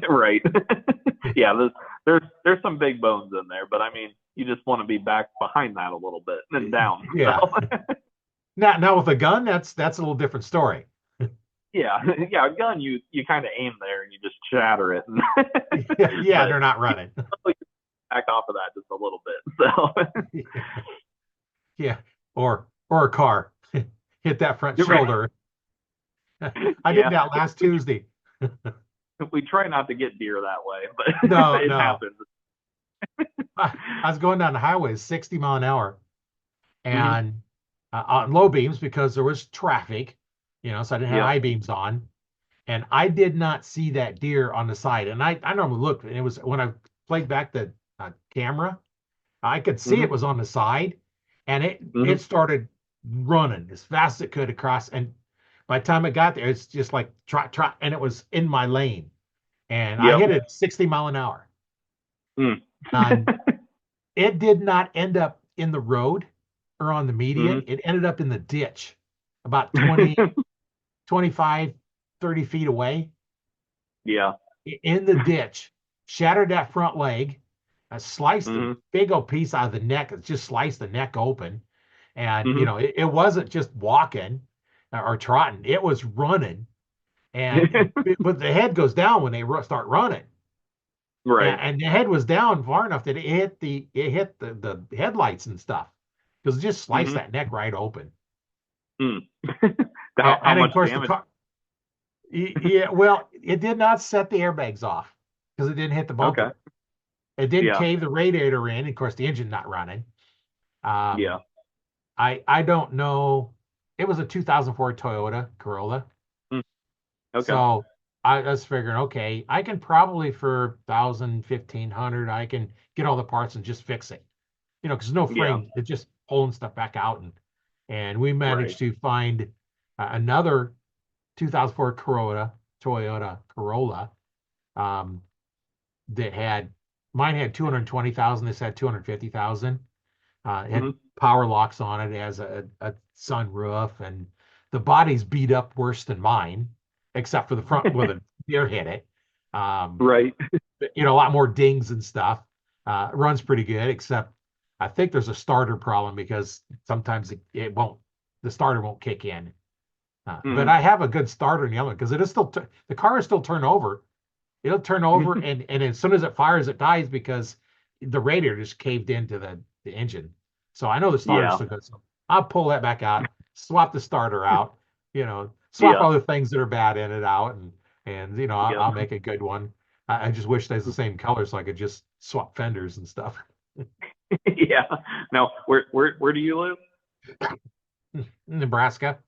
Right. it. Yeah. There's some big bones in there, but I mean, you just want to be back behind that a little bit and down. Yeah. So Now with a gun, that's a little different story. yeah, yeah. A gun, you kind of aim there and you just shatter it, Yeah, but they're not running. back off of that just a little bit. So Yeah, or a car hit that front you're right. shoulder. I did Yeah, that last Tuesday. we try not to get deer that way, but No, it no. happens. I was going down the highway 60 mile an hour Hmm. and on low beams because there was traffic, so I didn't have Yep. high beams on. And I did not see that deer on the side. And I normally look, and it was when I played back the camera, I could see it Hmm. was on the side, and it Hmm. started running as fast as it could across. And by the time it got there, it's just like trot trot, and it was in my lane, and I Yep. hit it 60 mile an hour, Mm. and it did not end up in the road or on the median. Hmm. It ended up in the ditch, about 20, 25, 30 feet away Yeah. in the ditch, shattered that front leg, sliced a Hmm. big old piece out of the neck. It just sliced the neck open. And, Hmm. it wasn't just walking. or trotting. It was running, but the head goes down when they start running. Right. And the head was down far enough that it hit the headlights and stuff because it just sliced Hmm. that neck right open. Mm. How And of much course the damage? car, yeah, well, it did not set the airbags off because it didn't hit the Okay. bumper. It did Yeah. cave the radiator in. Of course, the engine not running. Yeah. Um, I don't know. It was a 2004 Toyota Corolla. Mm. Okay. So I was figuring, okay, I can probably for 1,000, 1,500, I can get all the parts and just fix it. Because no Yeah. frame, it's just pulling stuff back out. And we Right. managed to find another 2004 Toyota Corolla um, that had, mine had 220,000, this had 250,000. It had Hmm. power locks on it. It has a sunroof, and the body's beat up worse than mine, except for the front where the deer hit it. Um, Right. a lot more dings and stuff. Runs pretty good, except I think there's a starter problem because sometimes it won't, the starter won't kick in. But Hmm. I have a good starter in the other one because it is still, the car is still turn over. It'll turn over, and as soon as it fires, it dies because the radiator just caved into the engine. So I know the starter's Yeah. still good. So I'll pull that back out, swap the starter out, swap Yeah. other things that are bad in it out, and Yeah. I'll make a good one. I just wish they's the same color so I could just swap fenders and stuff. Yeah. Now, where do you live? Nebraska.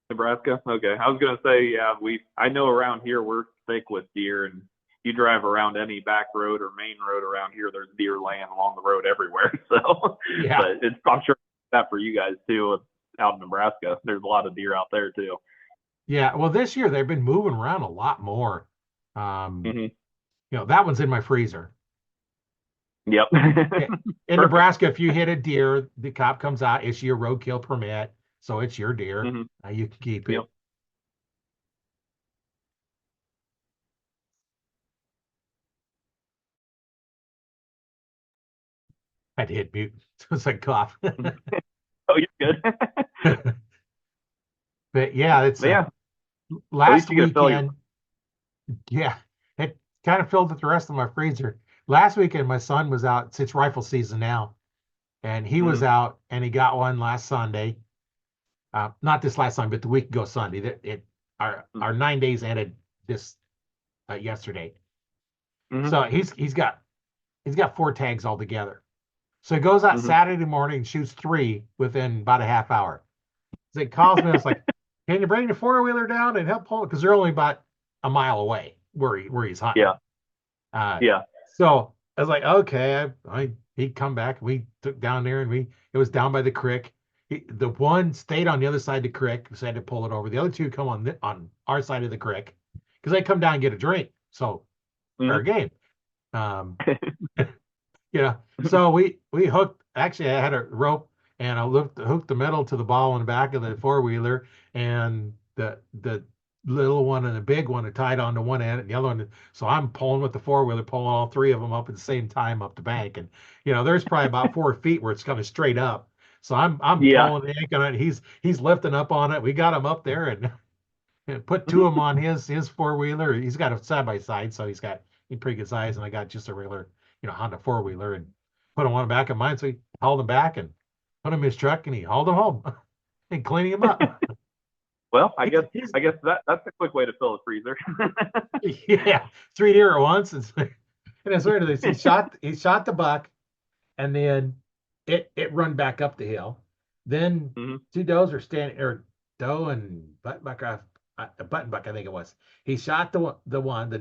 Nebraska. Okay. I was gonna say, yeah, I know around here we're thick with deer, and you drive around any back road or main road around here, there's deer laying along the road everywhere. So, Yeah. but I'm sure that for you guys too, out in Nebraska, there's a lot of deer out there too. Yeah. Well, this year they've been moving around a lot more. Um, Hmm. that one's in my freezer. Yep. In Perfect. Nebraska, if you hit a deer, the cop comes out, issue a roadkill permit, so it's your deer. Hmm. You can keep Yep. it. I had to hit mute. So it's like cough. Oh, you're good. But yeah, it's Yeah. At least last you get to sell your. weekend. Yeah, it kind of filled up the rest of my freezer. Last weekend, my son was out. It's rifle season now, and he was Mhm. out, and he got one last Sunday. Not this last Sunday, but the week ago Sunday. Our 9 days ended this yesterday. Mhm. So he's got 4 tags altogether. So he goes out Mhm. Saturday morning and shoots 3 within about a half hour. So he calls me and it's like, can you bring the 4-wheeler down and help pull it? Because they're only about a mile away where he's hunting. Yeah. Uh, Yeah. so I was like, okay, he'd come back. We took down there and it was down by the creek. The one stayed on the other side of the creek, so I had to pull it over. The other two come on our side of the creek because they come down and get a drink. So fair Mhm. game. Um, so we hooked. Actually, I had a rope and I hooked the metal to the ball on the back of the 4-wheeler, and the little one and the big one are tied onto one end, and the other one. So I'm pulling with the 4-wheeler, pulling all 3 of them up at the same time up the bank, and there's probably about 4 feet where it's coming straight up. So I'm Yeah. pulling, yanking it. He's lifting up on it. We got him up there, and put 2 of them on his 4-wheeler. He's got a side by side, so he's got a pretty good size, and I got just a regular, Honda 4-wheeler, and put him on the back of mine. So he hauled him back and put him in his truck, and he hauled him home and cleaning him up. Well, I guess He's I guess that's a quick way to fill a freezer. yeah, 3 deer at once, and it's weird. He shot the buck, and then it run back up the hill. Then Mhm. 2 does were standing, or doe and buttonbuck, buttonbuck, I think it was. He shot the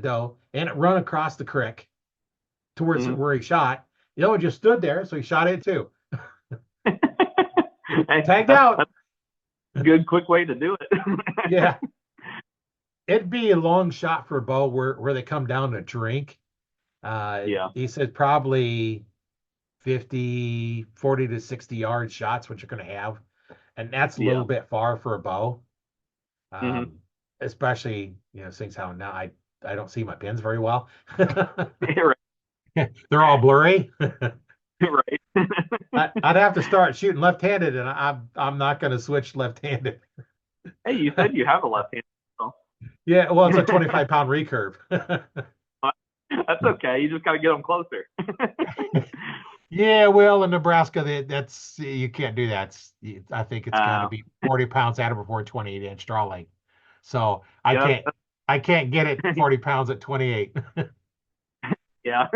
doe, and it run across the creek towards Mhm. where he shot. The other one just stood there, so he shot it too. Hey, Tagged that's out. a good quick way to do it. Yeah, it'd be a long shot for a bow where they come down to drink. Yeah. He said probably 50, 40 to 60 yard shots, what you're going to have. And that's a Yeah. little bit far for a bow. Mhm. Um, Especially, things how now I don't see my pins very well. Right. They're all blurry. Right. I'd have to start shooting left-handed, and I'm not going to switch left-handed. Hey, you said you have a left hand. So. Yeah, well, it's a 25-pound recurve. That's okay. You just got to get them closer. Yeah, well, in Nebraska, that's you can't do that. I think it's got to uh, be 40 pounds out of before 28-inch draw length. So yeah, I can't get it 40 pounds at 28. yeah,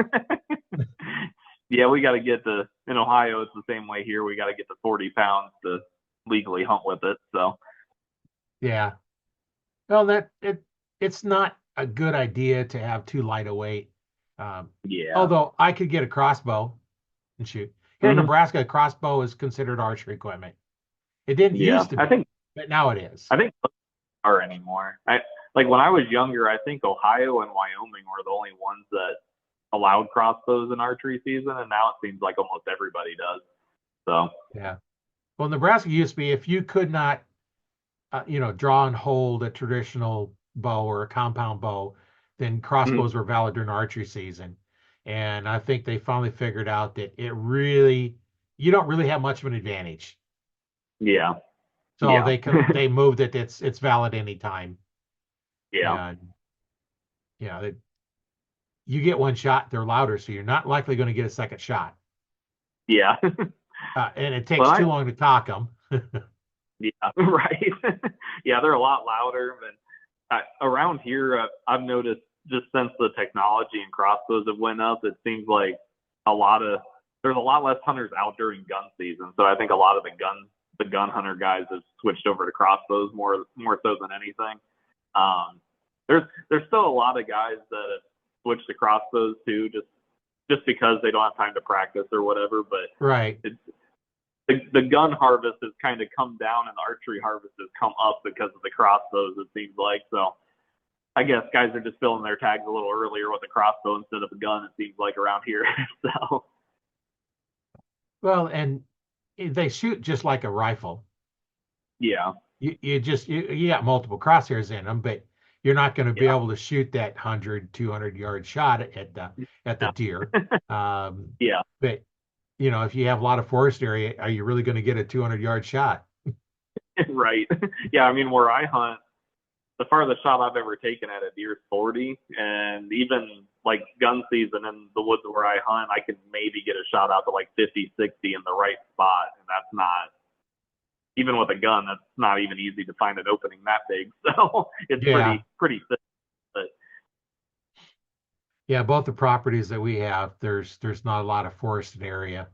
yeah. We got to get to in Ohio. It's the same way here. We got to get to 40 pounds to legally hunt with it. So Yeah. Well, it's not a good idea to have too light a weight. Um, yeah, although I could get a crossbow and shoot. Here in hmm Nebraska, a crossbow is considered archery equipment. It didn't yeah. used to be, but now it is. I think are anymore. I like when I was younger. I think Ohio and Wyoming were the only ones that allowed crossbows in archery season, and now it seems like almost everybody does. So Yeah. Well, Nebraska used to be if you could not, draw and hold a traditional bow or a compound bow, then mhm. crossbows were valid during archery season. And I think they finally figured out that you don't really have much of an advantage. Yeah, So yeah, they moved it. It's valid anytime. yeah, And you get one shot, they're louder, so you're not likely going to get a second shot. yeah. And it Well, takes too long to cock them. yeah, right. Yeah, they're a lot louder. But around here, I've noticed just since the technology and crossbows have went up, it seems like a lot of there's a lot less hunters out during gun season. So I think a lot of the gun hunter guys have switched over to crossbows more so than anything. Um, there's still a lot of guys that have switched to crossbows too, just because they don't have time to practice or whatever. But Right. it's the gun harvest has kind of come down and the archery harvest has come up because of the crossbows, it seems like. So I guess guys are just filling their tags a little earlier with a crossbow instead of a gun, it seems like around here. So Well, and they shoot just like a rifle. yeah, You got multiple crosshairs in them, but you're not going to be yeah, able to shoot that 100, 200 yard shot at the yeah, deer. yeah, But if you have a lot of forest area, are you really going to get a 200-yard shot? right. Yeah, I mean, where I hunt, the farthest shot I've ever taken at a deer is 40. And even like gun season in the woods where I hunt, I can maybe get a shot out to like 50, 60 in the right spot. And that's not, even with a gun, that's not even easy to find an opening that big. So it's Yeah. pretty thick. But Yeah, both the properties that we have, there's not a lot of forested area.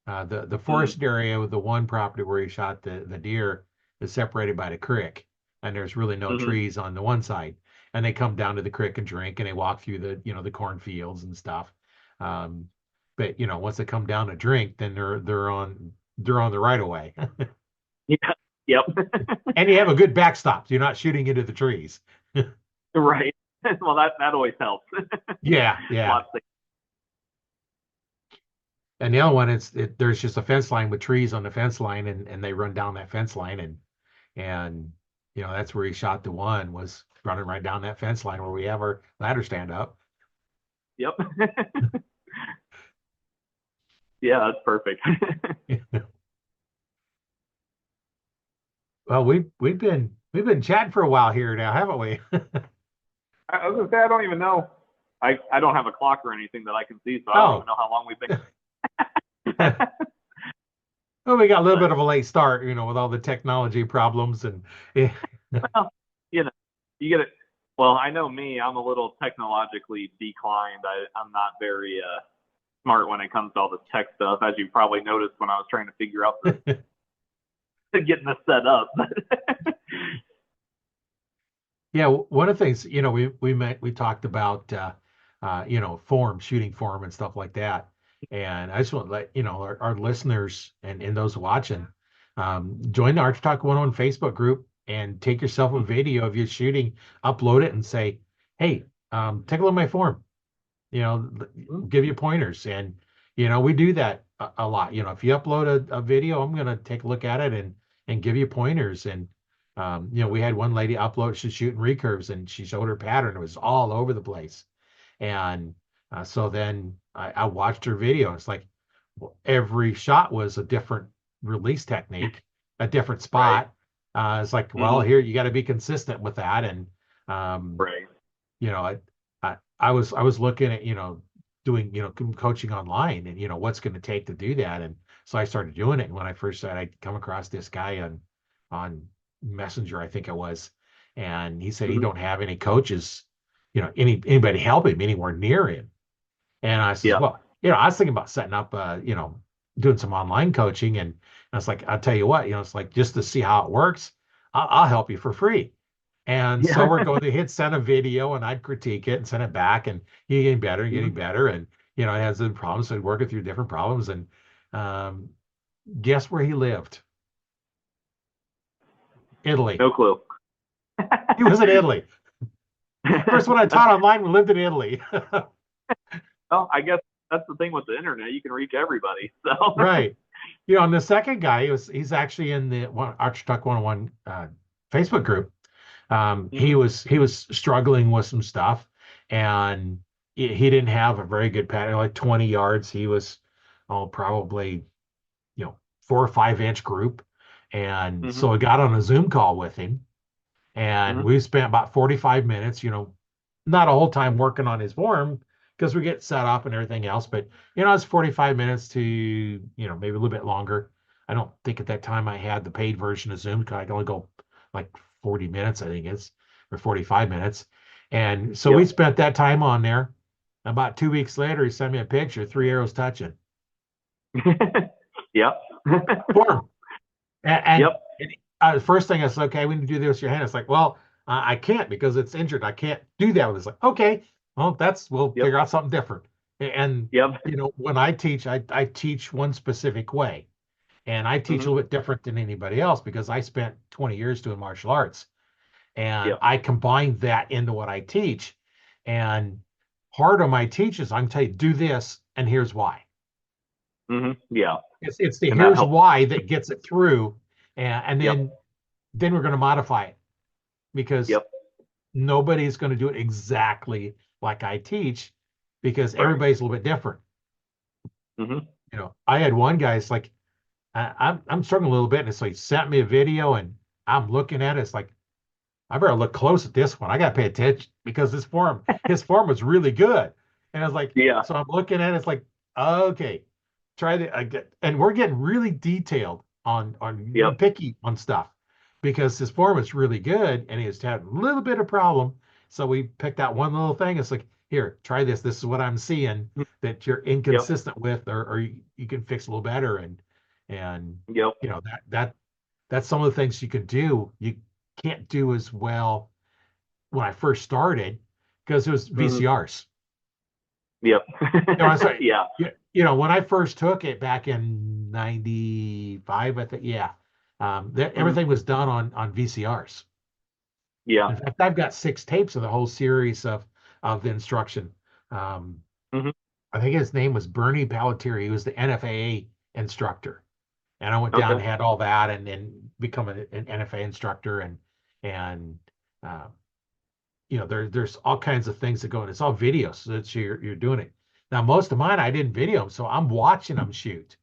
The mm, forested area with the one property where you shot the deer is separated by the creek, and there's really no mm-hmm. trees on the one side. And they come down to the creek and drink, and they walk through the cornfields and stuff. Um, but once they come down to drink, then they're on the right of way. Yeah, yep, And you have a good backstop. So you're not shooting into the trees. right. Well, that always helps. Yeah, yeah. Lots of, And the other one, there's just a fence line with trees on the fence line, and they run down that fence line, and that's where he shot the one, was running right down that fence line where we have our ladder stand up. yep. Yeah, that's perfect. Well, we've been chatting for a while here now, haven't we? I was gonna say I don't even know. I don't have a clock or anything that I can see, so I don't even Oh, know how long we've been. well, we got a little bit But of a late start, with all the technology problems and yeah. well, you know, you get it. Well, I know me. I'm a little technologically declined. I'm not very smart when it comes to all this tech stuff, as you probably noticed when I was trying to figure out this getting this set up. Yeah, one of the things, we talked about form, shooting form and stuff like that. And I just want to let our listeners and those watching, join the Arch Talk 101 Facebook group and take yourself a video of you shooting, upload it and say, hey, take a look at my form, give you pointers. And we do that a lot. If you upload a video, I'm going to take a look at it and give you pointers. And we had one lady upload, she's shooting recurves, and she showed her pattern. It was all over the place. And so then I watched her video. It's like, well, every shot was a different release technique, a different Right. spot. It's like, well, Hmm. here you got to be consistent with that. And um, Right. you know, I was looking at, doing, coaching online and, what's going to take to do that. And so I started doing it. And when I first started, I'd come across this guy on Messenger, I think it was, and he said he Hmm. don't have any coaches, anybody help him anywhere near him. And I says, Yeah. well, I was thinking about setting up, doing some online coaching. And I was like, I'll tell you what, it's like just to see how it works, I'll help you for free. And so Yeah. we're going to hit send a video and I'd critique it and send it back and you're getting better, Hmm. getting better. And, it has some problems. So working through different problems. And um, guess where he lived? Italy. No clue. He was in Italy. First one I taught online, we lived in Italy. Well, I guess that's the thing with the internet. You can reach everybody. So. Right. And the second guy, he's actually in the Arch Talk 101 Facebook group. He Hmm. was struggling with some stuff, and he didn't have a very good pattern, like 20 yards. He was, probably 4 or 5 inch group, and Hmm. so I got on a Zoom call with him, and Hmm. we spent about 45 minutes, not a whole time working on his form because we get set up and everything else, but it's 45 minutes to, maybe a little bit longer. I don't think at that time I had the paid version of Zoom because I can only go like 40 minutes, I think it's, or 45 minutes. And so we Yep. spent that time on there. About 2 weeks later, he sent me a picture, 3 arrows touching. Yep. Form. And Yep. the first thing I said, okay, we need to do this with your hand. It's like, well, I can't because it's injured. I can't do that. It's like, okay, well, we'll Yep. figure out something different. And, Yep. when I teach, I teach one specific way. And I teach a Hmm. little bit different than anybody else because I spent 20 years doing martial arts. And Yep. I combine that into what I teach. And part of my teach is I'm tell you, do this, and here's why. Hmm. Yeah. It's the And that here's helps. why that gets it through. And Yep. then we're going to modify it because Yep. nobody's going to do it exactly like I teach because Right. everybody's a little bit different. Hmm. I had one guy, it's like, I'm struggling a little bit. And so he sent me a video and I'm looking at it. It's like, I better look close at this one. I got to pay attention because his form was really good. And I was like, Yeah. so I'm looking at it. It's like, okay, try to, and we're getting really detailed on Yep. picky on stuff because his form is really good and he has had a little bit of problem. So we picked out one little thing. It's like, here, try this. This is what I'm seeing that you're Yep. inconsistent with, or you can fix a little better. And, Yep. that's some of the things you can do. You can't do as well when I first started because it was Hmm. VCRs. Yep. I sorry, Yeah. when I first took it back in '95, I think, yeah, Hmm. everything was done on VCRs. Yeah. In fact, I've got 6 tapes of the whole series of the instruction. Um, Hmm. I think his name was Bernie Pelletier. He was the NFAA instructor. And I went down Okay. and had all that and then become an NFA instructor and uh, there's all kinds of things that go in. It's all videos, so that you're doing it. Now most of mine I didn't video them, so I'm watching them shoot.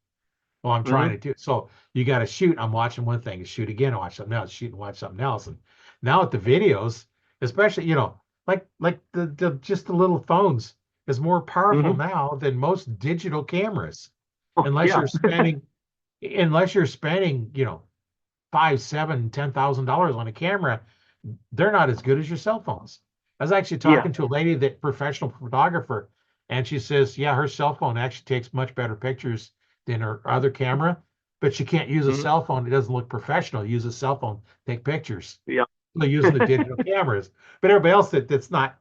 Well, I'm trying to Hmm. do so. You got to shoot. I'm watching one thing, shoot again, I watch something else, shoot and watch something else. And now with the videos, especially like the just the little phones is more powerful Hmm. now than most digital cameras, Oh, unless yeah. you're spending unless you're spending, five, seven, $10,000 on a camera, they're not as good as your cell phones. I was actually Yeah. talking to a lady that professional photographer, and she says, yeah, her cell phone actually takes much better pictures than her other camera, but she can't use a Hmm. cell phone. It doesn't look professional. Use a cell phone, take pictures. Yeah. They're using the digital cameras, but everybody else that's not,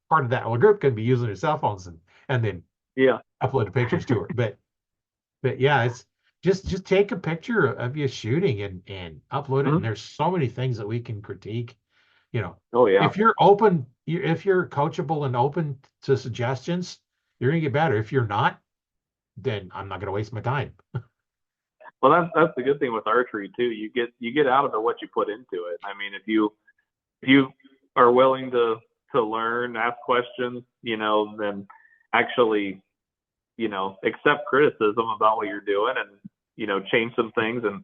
part of that whole group can be using their cell phones and then Yeah. upload the pictures to her. But yeah, it's just take a picture of you shooting and upload it. And Hmm. there's so many things that we can critique. You know, Oh, yeah. if you're open, if you're coachable and open to suggestions, you're gonna get better. If you're not, then I'm not gonna waste my time. Well, that's the good thing with archery too. You get out of it what you put into it. I mean, if you are willing to learn, ask questions, then actually, accept criticism about what you're doing and change some things and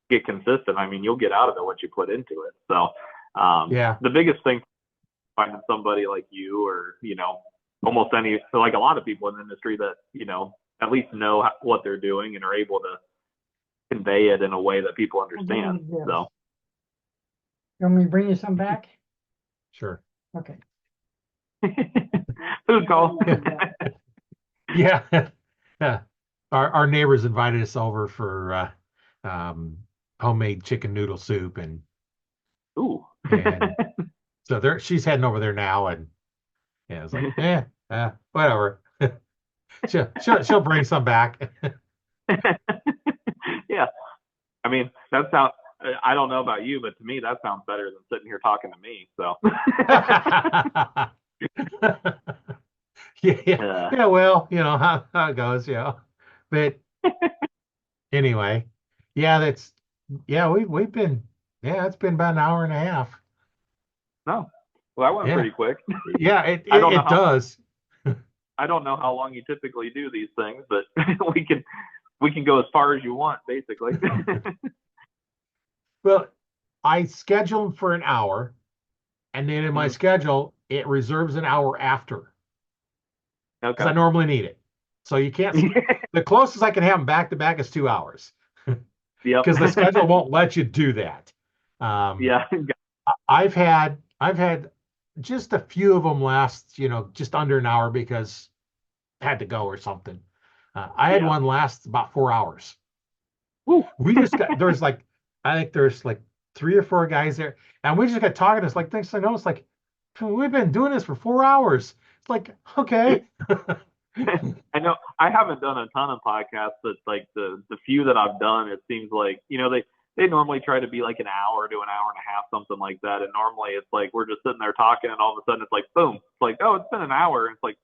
get consistent, I mean, you'll get out of it what you put into it. So Yeah. the biggest thing, finding somebody like you, or almost any, like a lot of people in the industry that at least know what they're doing and are able to convey it in a way that people understand. Yes. So You want me to bring you some back? Sure. Okay. food call. Yeah. Yeah. Our neighbors invited us over for homemade chicken noodle soup, and Ooh. so she's heading over there now, and yeah, it's like, whatever. She'll bring some back. Yeah, I mean, that sounds. I don't know about you, but to me, that sounds better than sitting here talking to me. So. Yeah. Well, how it goes, But anyway, we've been, it's been about an hour and a half. No, well, that went pretty quick. Yeah, it does. I don't know how long you typically do these things, but we can go as far as you want, basically. Well, I schedule them for an hour, and then in my schedule, it reserves an hour after. Okay. Because I normally need it. So you can't, the closest I can have them back to back is 2 hours. Yep. Because the schedule won't let you do that. Yeah. I've had just a few of them last, just under an hour because I had to go or something. I had one last about 4 hours. Woo. We just got, I think there's like 3 or 4 guys there, and we just got talking. It's like, next thing I know, it's like, we've been doing this for 4 hours. It's like, okay. I know I haven't done a ton of podcasts, but like the few that I've done, it seems like, they normally try to be like an hour to an hour and a half, something like that. And normally it's like, we're just sitting there talking, and all of a sudden it's like, boom. It's like, oh, it's been an hour. It's like,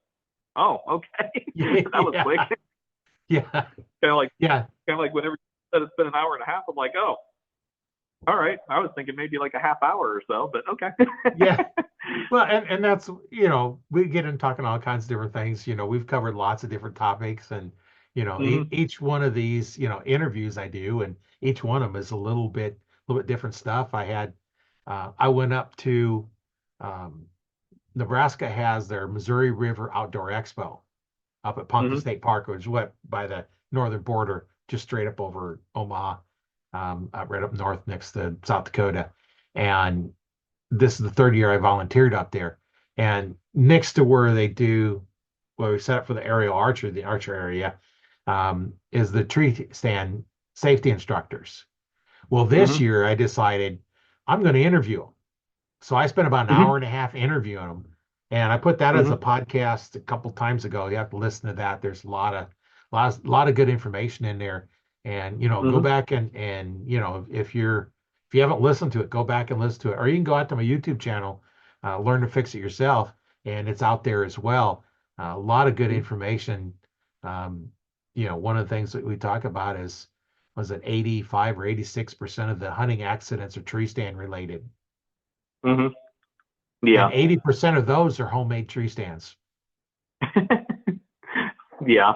oh, okay. That was quick. Yeah. Kind of like whenever you said it's been an hour and a half, I'm like, oh, all right. I was thinking maybe like a half hour or so, but okay. Yeah. Well, and that's, we get into talking all kinds of different things. We've covered lots of different topics, and, each one of these, interviews I do, and each one of them is a little bit different stuff. I went up to, Nebraska has their Missouri River Outdoor Expo up at Ponca State Park, which is by the northern border, just straight up over Omaha, right up north next to South Dakota. And this is the 3rd year I volunteered up there. And next to where they do, we set up for the aerial archery, the archer area, is the tree stand safety instructors. Well, this year I decided I'm going to interview them. So I spent about an hour and a half interviewing them. And I put that as a podcast a couple times ago. You have to listen to that. There's a lot of good information in there. And, go back and if you haven't listened to it, go back and listen to it. Or you can go out to my YouTube channel, Learn to Fix It Yourself, and it's out there as well. A lot of good information. One of the things that we talk about was it 85 or 86% of the hunting accidents are tree stand related. Yeah. And 80% of those are homemade tree stands. Yeah.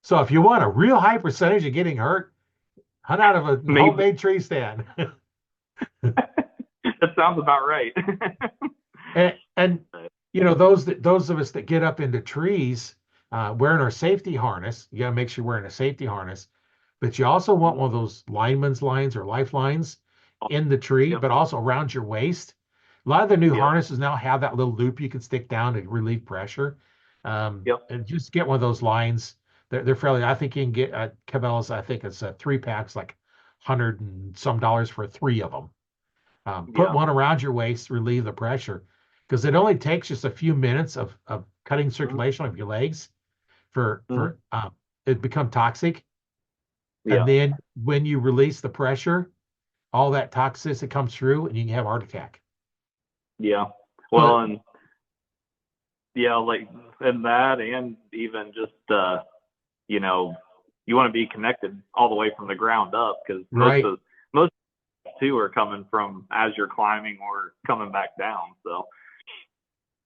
So if you want a real high percentage of getting hurt, hunt out of a homemade tree stand. That sounds about right. and those of us that get up into trees, wearing our safety harness, you got to make sure you're wearing a safety harness, but you also want one of those lineman's lines or lifelines in the tree, but also around your waist. A lot of the new harnesses now have that little loop you can stick down to relieve pressure. And just get one of those lines. They're fairly, I think you can get at Cabela's, I think it's 3 packs, like $100 and some for 3 of them. Put one around your waist, relieve the pressure, because it only takes just a few minutes of cutting circulation of your legs for it become toxic. And then when you release the pressure, all that toxicity comes through and you can have a heart attack. Yeah. Well, and like, and that, and even just, you want to be connected all the way from the ground up, because most too are coming from as you're climbing or coming back down. So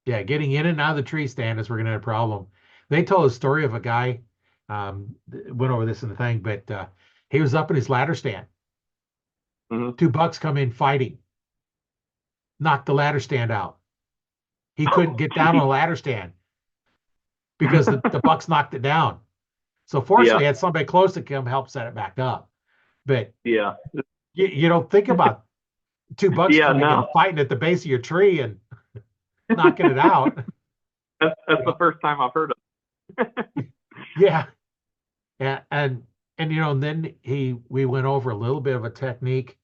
yeah, getting in and out of the tree stand is we're gonna have a problem. They told a story of a guy, went over this in the thing, but he was up in his ladder stand Mhm. Two bucks come in fighting, knocked the ladder stand out. He couldn't get down on a ladder stand because the bucks knocked it down. So fortunately, Yeah. he had somebody close to come help set it back up. But Yeah. you don't think about two bucks Yeah. trying to No, get fighting at the base of your tree and knocking it out. that's You the know, first time I've heard of. yeah, and and then we went over a little bit of a technique.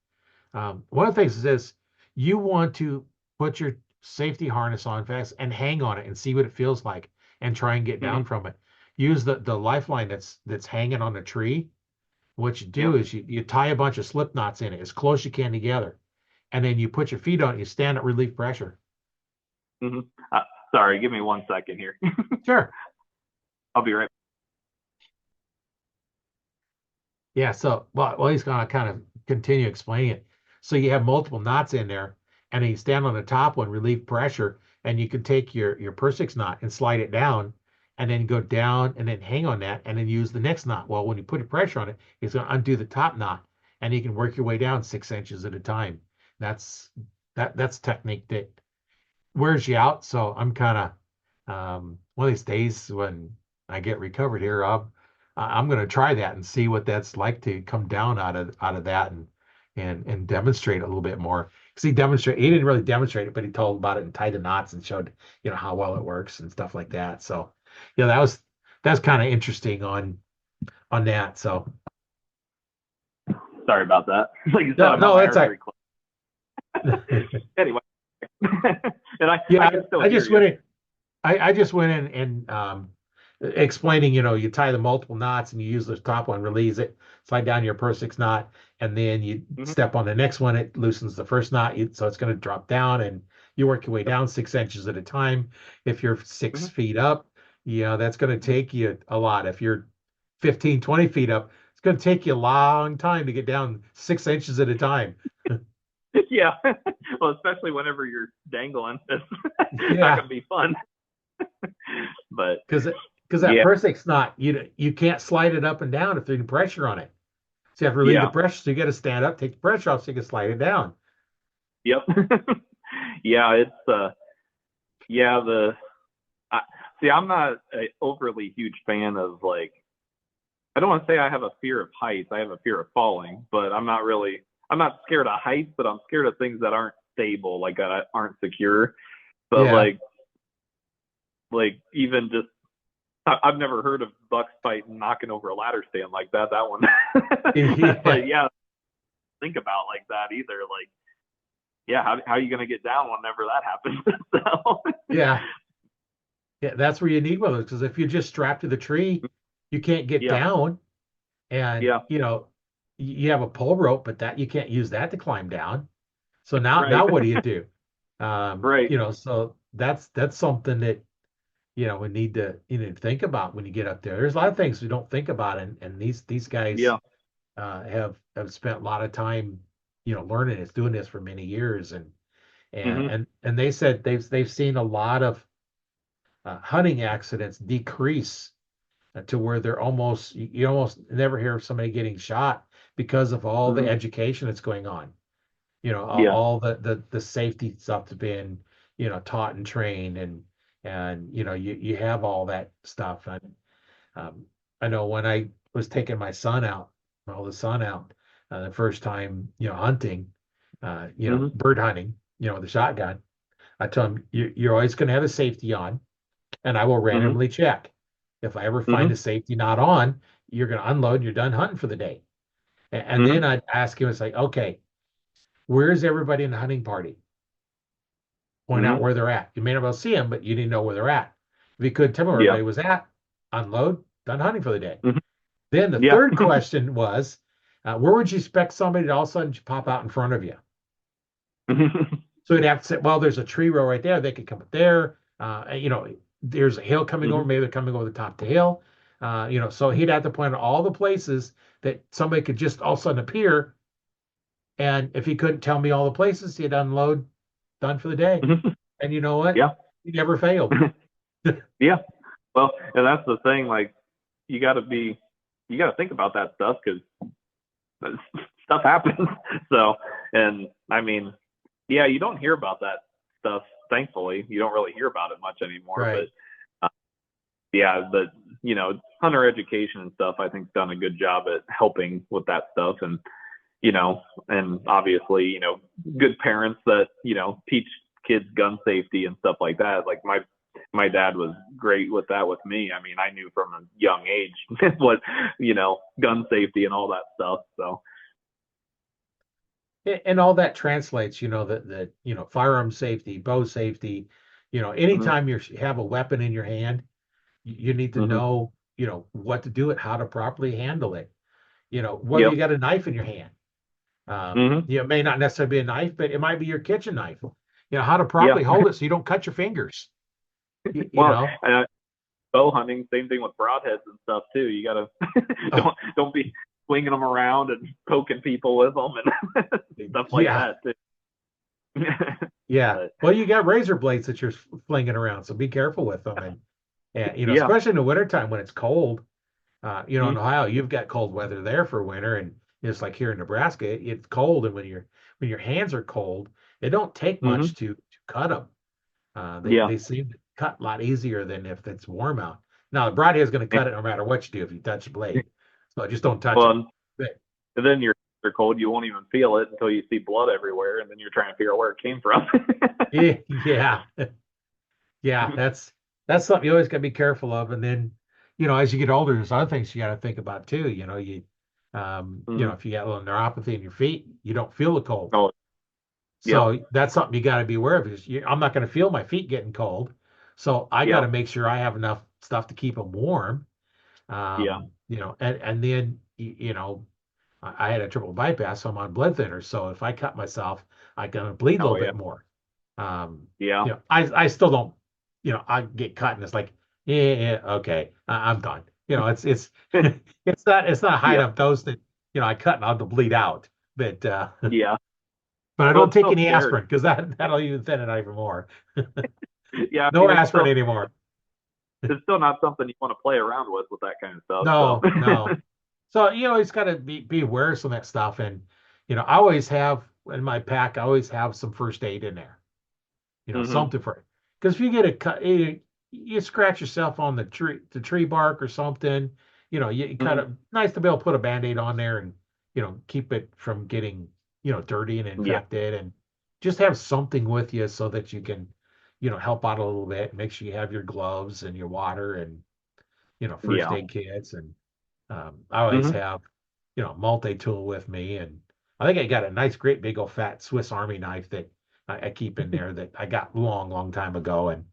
One of the things is this: you want to put your safety harness on fast and hang on it and see what it feels like, and try and get down Mhm. from it. Use the lifeline that's hanging on a tree. What you do Yep. is you tie a bunch of slip knots in it as close as you can together, and then you put your feet on it. You stand at relief pressure. Mhm. Sorry, give me 1 second here. Sure. I'll be right. Yeah, so well, he's gonna kind of continue explaining it. So you have multiple knots in there, and then you stand on the top one, relieve pressure, and you can take your Persix knot and slide it down, and then go down and then hang on that, and then use the next knot. Well, when you put a pressure on it, it's gonna undo the top knot, and you can work your way down 6 inches at a time. That's that's technique that wears you out. So I'm kind of one of these days when I get recovered here, I'm going to try that and see what that's like to come down out of that and demonstrate a little bit more. Because he didn't really demonstrate it, but he told about it and tied the knots and showed how well it works and stuff like that. So that's kind of interesting on that. So Sorry about that. Like you said, no, I'm at no, my that's like archery club. Anyway, and I yeah, can still I hear just you. went in. I just went in and explaining, you tie the multiple knots and you use the top one, release it, slide down your Persix knot, and then you Mhm. step on the next one. It loosens the first knot, so it's going to drop down, and you work your way Yep. down 6 inches at a time. If you're six Mhm. feet up, that's going to take you a lot. If you're 15, 20 feet up, it's going to take you a long time to get down 6 inches at a time. Yeah. Well, especially whenever you're dangling, it's not Yeah, going to be fun. But because that yeah, Persix knot, you can't slide it up and down if there's pressure on it. So you have to relieve the yeah, pressure. So you got to stand up, take the pressure off so you can slide it down. yep. Yeah, it's yeah, I, see, I'm not a overly huge fan of, like, I don't want to say I have a fear of heights. I have a fear of falling, but I'm not scared of heights, but I'm scared of things that aren't stable, like that aren't secure. But Yeah. like even just, I've never heard of bucks fighting knocking over a ladder stand like that. That one, that's Yeah. like, yeah, think about like that either. Like, yeah, how are you going to get down whenever that happens? So, Yeah. Yeah. That's where you need one of those because if you're just strapped to the tree, you can't get yeah, down. And, yeah, you have a pole rope, but that you can't use that to climb down. So now right, what do you do? right, So that's something that, we need to, think about when you get up there. There's a lot of things we don't think about. And these guys yeah, have spent a lot of time, learning this, doing this for many years, and and hmm, and and they said they've seen a lot of hunting accidents decrease to where they're almost you almost never hear of somebody getting shot because of all the hmm, education that's going on. yeah, All the safety stuff that's been taught and trained, and you have all that stuff. And um, I know when I was taking my son out, my oldest son out, the first time, hunting, hmm, bird hunting, with a shotgun, I told him, you're always going to have a safety on, and I will hmm, randomly check. If I ever find hmm, a safety not on, you're going to unload and you're done hunting for the day. And hmm, then I'd ask him, it's like, okay, where's everybody in the hunting party? Point hmm, out where they're at. You may not be able to see them, but you need to know where they're at. If you could tell me where yeah, everybody was at, unload, done hunting for the day. hmm, Then the yeah, third question was, where would you expect somebody to all of a sudden pop out in front of you? So you'd have to say, well, there's a tree row right there. They could come up there. There's a hill coming over. hmm, Maybe they're coming over the top of the hill. So he'd have to point out all the places that somebody could just all of a sudden appear. And if he couldn't tell me all the places, he'd unload, done for the day. hmm, And you know what? yeah, He never failed. yeah. Well, and that's the thing. Like, you got to think about that stuff because stuff happens. So, and I mean, yeah, you don't hear about that stuff. Thankfully, you don't really hear about it much anymore. Right. But yeah, the hunter education and stuff, I think, done a good job at helping with that stuff. And and obviously, good parents that teach kids gun safety and stuff like that. Like my dad was great with that with me. I mean, I knew from a young age what gun safety and all that stuff. So And all that translates, that firearm safety, bow safety, hmm anytime you have a weapon in your hand, you need to hmm know, what to do it, how to properly handle it. Whether yep you got a knife in your hand, hmm it may not necessarily be a knife, but it might be your kitchen knife. How to yeah. properly hold it so you don't cut your fingers. You Well, know, bow hunting, same thing with broadheads and stuff too. You gotta oh, don't be swinging them around and poking people with them and stuff like yeah, that too. yeah. But Well, you got razor blades that you're flinging around, so be careful with them. And yeah, especially in the wintertime when it's cold. In mm-hmm. Ohio, you've got cold weather there for winter, and it's like here in Nebraska, it's cold, and when your hands are cold, it don't take Mm-hmm. much to cut them. They Yeah. they seem to cut a lot easier than if it's warm out. Now the broadhead is going to And, cut it no matter what you do if you touch the blade, so just don't touch it. well, But and then you're cold, you won't even feel it until you see blood everywhere, and then you're trying to figure out where it came from. yeah, yeah, yeah, that's something you always got to be careful of. And then, as you get older, there's other things you got to think about too. hmm If you got a little neuropathy in your feet, you don't feel the cold. Oh, yep, So that's something you got to be aware of. I'm not going to feel my feet getting cold, so I got yep, to make sure I have enough stuff to keep them warm. yeah. And then I had a triple bypass, so I'm on blood thinners. So if I cut myself, I can bleed a Oh, little yeah, bit more. Um, yeah. I still don't, I get cut and it's like, yeah, yeah, okay, I'm done. It's it's not a high Yep, enough dose that I cut and I'll bleed out, but yeah. but I Well, don't it's take still any scary. aspirin because that'll even thin it out even more. Yeah, I No mean, aspirin anymore. it's still not something you want to play around with that kind of stuff. So, No, no. So you always got to be aware of some of that stuff, and I always have in my pack. I always have some first aid in there. hmm Something for it. Because if you get a cut, you scratch yourself on the tree bark or something. You kind hmm of nice to be able to put a band-aid on there and keep it from getting dirty and yeah, infected, and just have something with you so that you can help out a little bit. Make sure you have your gloves and your water and first yeah. aid kits, and I always hmm have multi-tool with me, and I think I got a nice, great, big old fat Swiss Army knife that I keep in there that I got long, long time ago, and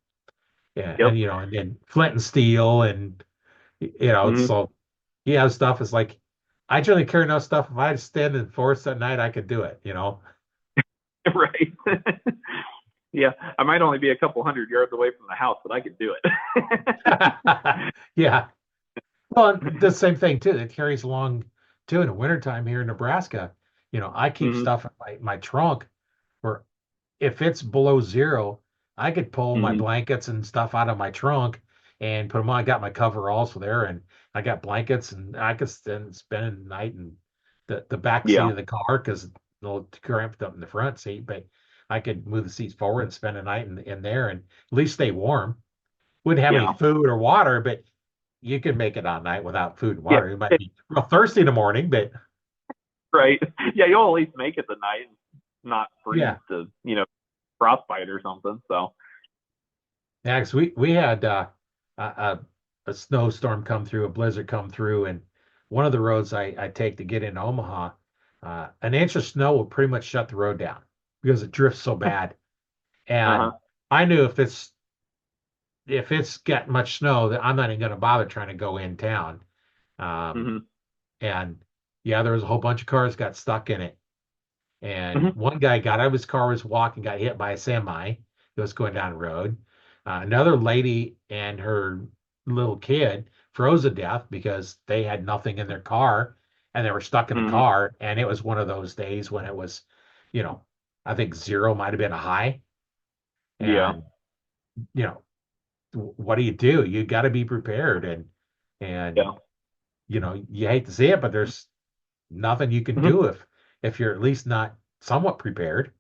yeah, Yep. and then flint and steel, and hmm so yeah, stuff is like I generally carry enough stuff. If I had to stand in the forest at night, I could do it. Right. Yeah, I might only be a couple hundred yards away from the house, but I could do it. Yeah. Well, the same thing too. It carries along too in the wintertime here in Nebraska. I keep hmm stuff in my trunk where if it's below zero, I could pull my hmm blankets and stuff out of my trunk and put them on. I got my cover also there, and I got blankets, and I could spend the night in the back seat Yeah, of the car because it'll cramped up in the front seat. But I could move the seats forward and spend a night in there and at least stay warm. Wouldn't have any yeah, food or water, but you could make it all night without food and yeah. water. You might be real thirsty in the morning, but Right. Yeah, you'll at least make it the night and not freeze yeah. to, frostbite or something. So, Yeah, 'cause we had a, a snowstorm come through, a blizzard come through, and one of the roads I take to get into Omaha, an inch of snow will pretty much shut the road down because it drifts so bad. uh-huh. And I knew if it's got much snow, that I'm not even going to bother trying to go in town. Um, hmm and yeah, there was a whole bunch of cars got stuck in it. And hmm one guy got out of his car, was walking, got hit by a semi that was going down the road. Another lady and her little kid froze to death because they had nothing in their car and they were stuck in the hmm car. And it was one of those days when it was, you know, I think zero might have been a high. Yeah. And, you know, what do? You got to be prepared. And, Yeah. you hate to see it, but there's nothing you can hmm do if if you're at least not somewhat prepared.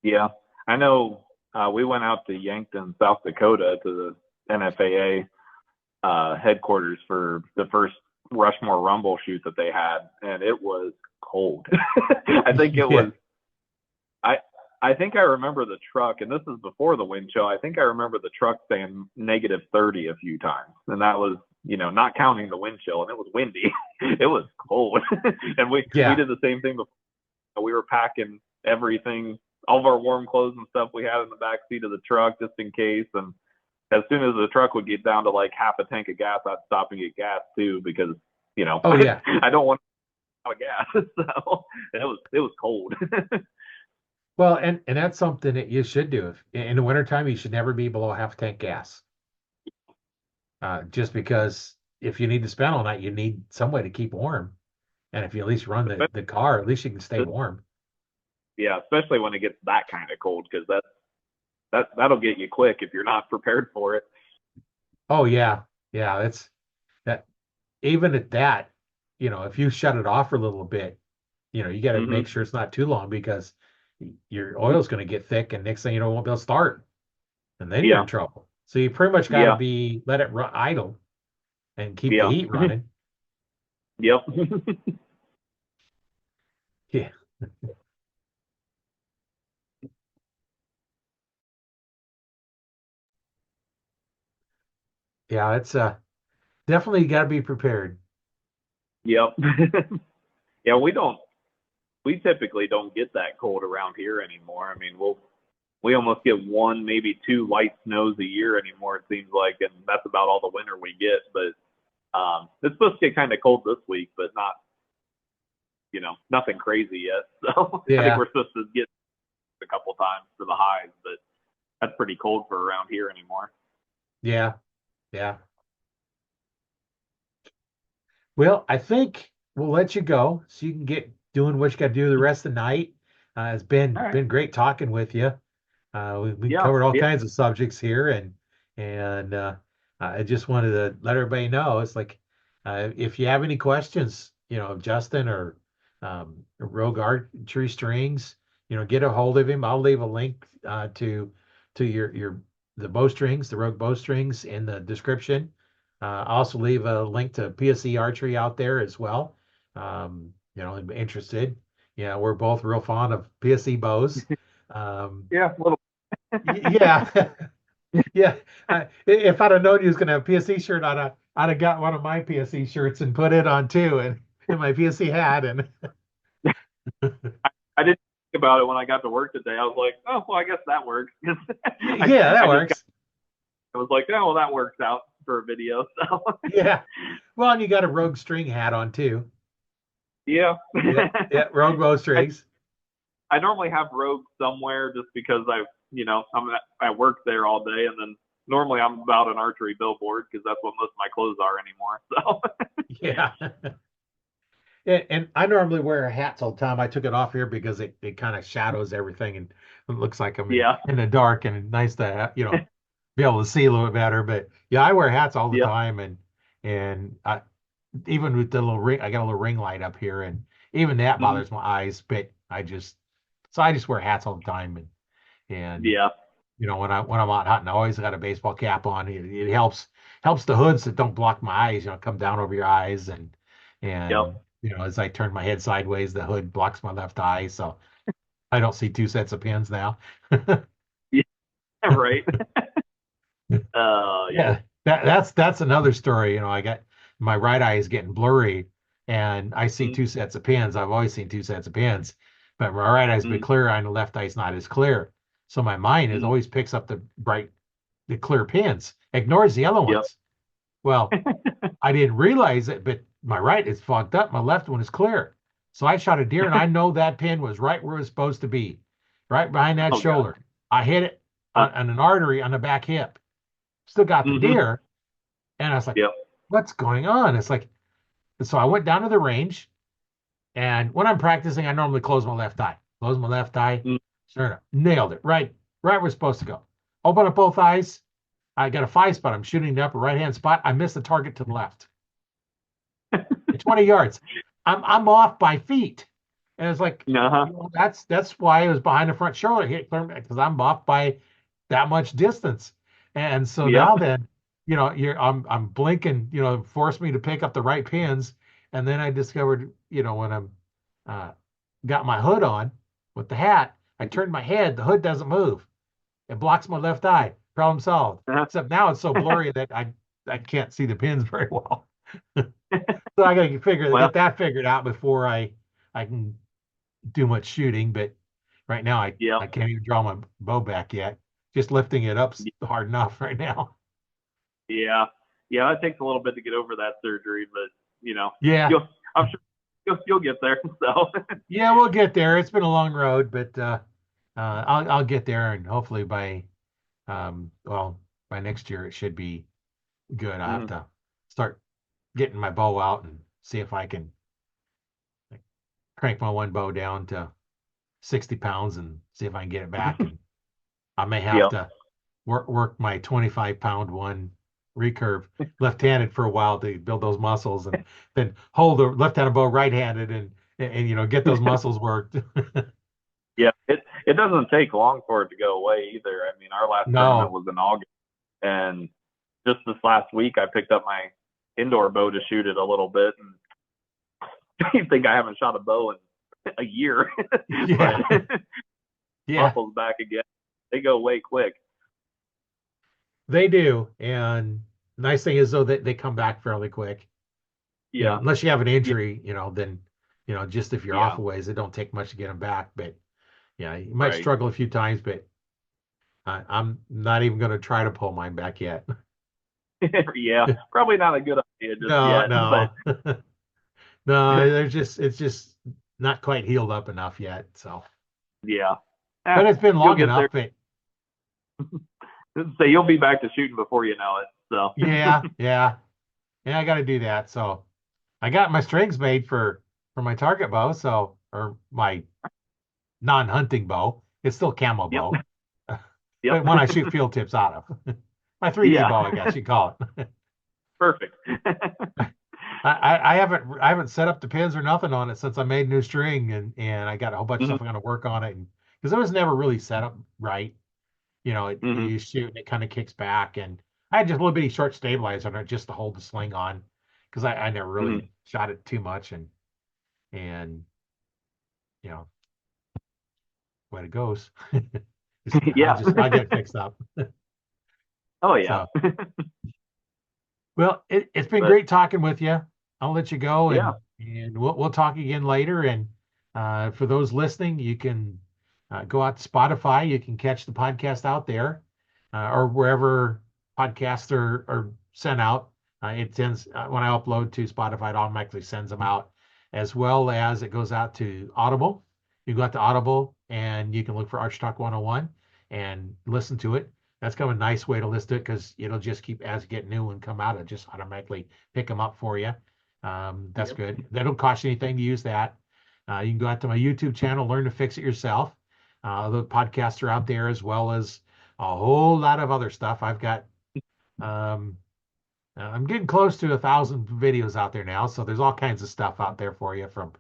Yeah, I know. We went out to Yankton, South Dakota, to the NFAA headquarters for the first Rushmore Rumble shoot that they had, and it was cold. I think it Yeah. was. I I think I remember the truck, and this is before the wind chill. I think I remember the truck saying -30 a few times, and that was, not counting the wind chill, and it was windy. It was cold, and we Yeah. did the same thing before. We were packing everything, all of our warm clothes and stuff we had in the back seat of the truck just in case. And as soon as the truck would get down to like half a tank of gas, I'd stop and get gas too because Oh yeah. I don't want to run out of gas. So it was cold. Well, and that's something that you should do. If in the wintertime, you should never be below half tank gas. Just because if you need to spend all night, you need some way to keep warm. And if you at least run the car, at least you can stay warm. Yeah, especially when it gets that kind of cold because that'll get you quick if you're not prepared for it. Oh yeah. Yeah, that's that even at that, if you shut it off for a little bit, you got to Hmm. make sure it's not too long because your oil's going to get thick and next thing you know, it won't be able to start. And then you're Yeah, in trouble. So you pretty much got to yeah, let it run idle and keep the yeah. heat running. Yep. Yeah. Yeah, it's definitely got to be prepared. Yep. Yeah, we typically don't get that cold around here anymore. I mean, we almost get one, maybe two light snows a year anymore, it seems like, and that's about all the winter we get. But it's supposed to get kind of cold this week, but not, nothing crazy yet. So I think Yeah. we're supposed to get a couple times for the highs, but that's pretty cold for around here anymore. Yeah. Yeah. Well, I think we'll let you go so you can get doing what you got to do the rest of the night. It's All right. been great talking with you. We Yeah, covered all yeah. kinds of subjects here, and I just wanted to let everybody know it's like if you have any questions, of Justin or Rogue Archery Strings, get a hold of him. I'll leave a link to your the bowstrings, the Rogue bowstrings in the description. I'll also leave a link to PSE Archery out there as well. I'm interested. Yeah, we're both real fond of PSE bows. Um, Yeah, a little. yeah, yeah. If I'd have known you was gonna have a PSE shirt, I'd have got one of my PSE shirts and put it on too, and in my PSE hat. And I didn't think about it when I got to work today. I was like, oh, well, I guess that works. I, yeah, that I just works. I was like, oh, well, that works out for a video. So Yeah. Well, and you got a Rogue string hat on too. yeah. Yeah, yeah, Rogue I, bowstrings. I normally have Rogue somewhere just because I work there all day, and then normally I'm about an archery billboard because that's what most of my clothes are anymore. So Yeah. And I normally wear hats all the time. I took it off here because it kind of shadows everything and it looks like I'm yeah, in the dark and it's nice to be able to see a little bit better. But yeah, I wear hats all the yeah, time and I even with the little ring, I got a little ring light up here and even that mhm, bothers my eyes. But I just wear hats all the time and yeah, when I'm out hunting, I always got a baseball cap on. It helps the hoods that don't block my eyes, come down over your eyes yep, and as I turn my head sideways, the hood blocks my left eye, so I don't see two sets of pins now. yeah, right. Yeah, Yeah, that's another story. I got my right eye is getting blurry, and I see mm, two sets of pins. I've always seen two sets of pins, but my right eye's a bit mm, clearer, and the left eye's not as clear. So my mind is mm, always picks up the clear pins, ignores the other yep. ones. Well, I didn't realize it, but my right is fogged up, my left one is clear. So I shot a deer, and I know that pin was right where it was supposed to be, right behind that Oh god. shoulder. I hit it Uh, on an artery on the back hip. Still got the mm-hmm, deer, and I was like, yep. "What's going on?" It's like, so I went down to the range, and when I'm practicing, I normally close my left eye. Close my left eye. Mm, Sure enough, nailed it. Right where it's supposed to go. Open up both eyes. I got a 5 spot. I'm shooting the upper right hand spot. I missed the target to the left. At 20 yards. I'm off by feet. And it's like, Uh-huh. that's why I was behind the front shoulder hit because I'm off by that much distance. And so Yep. now then, I'm blinking, forced me to pick up the right pins. And then I discovered, when I'm uh, got my hood on with the hat, I turned my head, the hood doesn't move. It blocks my left eye. Problem solved. Uh-huh. Except now it's so blurry that I can't see the pins very well. So I got to Well, get that figured out before I can do much shooting. But right now yep. I can't even draw my bow back yet. Just lifting it up's hard enough right now. Yeah. Yeah, it takes a little bit to get over that surgery, but Yeah, you'll I'm sure you'll get there. So yeah, we'll get there. It's been a long road, but I'll get there, and hopefully well by next year it should be good. I have Mhm. to start getting my bow out and see if I can like, crank my one bow down to 60 pounds and see if I can get it back. And I may have Yep. to work my 25-pound one recurve left-handed for a while to build those muscles, and then hold the left-handed bow right-handed and get those muscles worked. Yeah. It doesn't take long for it to go away either. I mean, our last tournament No. was in August, and just this last week I picked up my indoor bow to shoot it a little bit, and I think I haven't shot a bow in a year. But Yeah. Yeah, muscles back again. They go way quick. they do. And nice thing is though that they come back fairly quick. Yeah. Unless you have an Yeah. injury, then just if you're off Yeah. a ways, it don't take much to get them back. But yeah, you might Right. struggle a few times, but I'm not even going to try to pull mine back yet. Yeah. Probably not a good idea just No, yet, but no, no. It's just not quite healed up enough yet. So, yeah. but it's been You'll long get there. enough. But So you'll be back to shooting before you know it. So yeah, yeah, yeah. I got to do that. So I got my strings made for my target bow. So or my non-hunting bow. It's still camo yep. bow, Yep. but one I shoot field tips out of. My 3D Yeah. bow, I guess you call it. Perfect. I haven't set up the pins or nothing on it since I made new string and I got a whole bunch of Hmm. stuff I'm gonna work on it and because it was never really set up right. Hmm. You shoot and it kind of kicks back and I had just a little bitty short stabilizer on it just to hold the sling on because I never Hmm. really shot it too much and you know way it goes. Yeah. I'll get it fixed up. Oh yeah. So well, it's been But great talking with you. I'll let you go yeah. and we'll talk again later. And for those listening, you can go out to Spotify. You can catch the podcast out there or wherever podcasts are sent out. It sends when I upload to Spotify, it automatically sends them out, as well as it goes out to Audible. You go out to Audible and you can look for Arch Talk 101 and listen to it. That's kind of a nice way to list it because it'll just keep as you get new one come out, it'll just automatically pick them up for you. That's Yep. good. That don't cost you anything to use that. You can go out to my YouTube channel, learn to fix it yourself. The podcasts are out there as well as a whole lot of other stuff. Um, I'm getting close to 1,000 videos out there now, so there's all kinds of stuff out there for you from,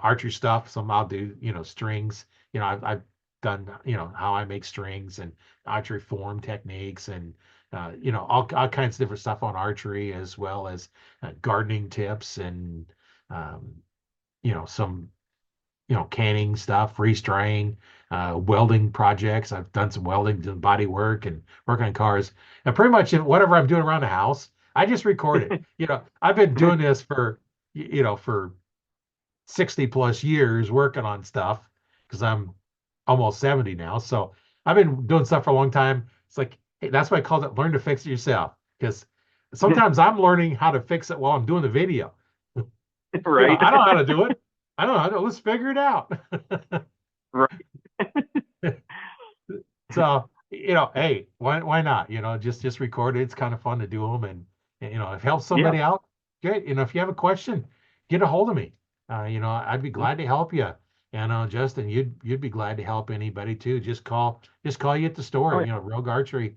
archery stuff. Some I'll do, strings. I've done, how I make strings and archery form techniques and, all kinds of different stuff on archery as well as gardening tips and, um, some canning stuff, restraying, welding projects. I've done some welding, done body work, and work on cars. And pretty much whatever I'm doing around the house, I just record it. I've been doing this for 60 plus years working on stuff because I'm almost 70 now. So I've been doing stuff for a long time. It's like, hey, that's why I called it learn to fix it yourself because sometimes I'm learning how to fix it while I'm doing the video. Right. I don't know how to do it. I don't know how to. Let's figure it out. Right. So, hey, why not? Just record it. It's kind of fun to do them, and if it helps Yeah. somebody out, great. If you have a question, get a hold of me. I'd be Mhm. glad to help you. And Justin, you'd be glad to help anybody too. Just call you at the Oh store. yeah. Rogue Archery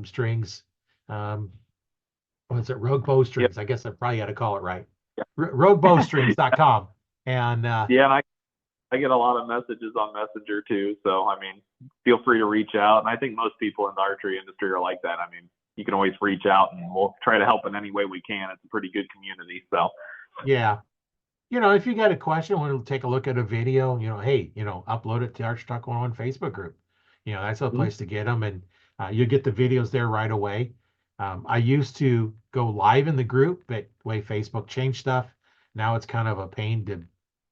strings. Um, what's it? Rogue Bowstrings. I guess I probably had to call it right. Yeah. Roguebowstrings.com. And Yeah. I get a lot of messages on Messenger too. So I mean, feel free to reach out. And I think most people in the archery industry are like that. I mean, you can always reach out and we'll try to help in any way we can. It's a pretty good community. So Yeah. If you got a question, want to take a look at a video, hey, upload it to Arch Talk 101 Facebook group. That's a mhm. place to get them, and you get the videos there right away. I used to go live in the group, but the way Facebook changed stuff, now it's kind of a pain to,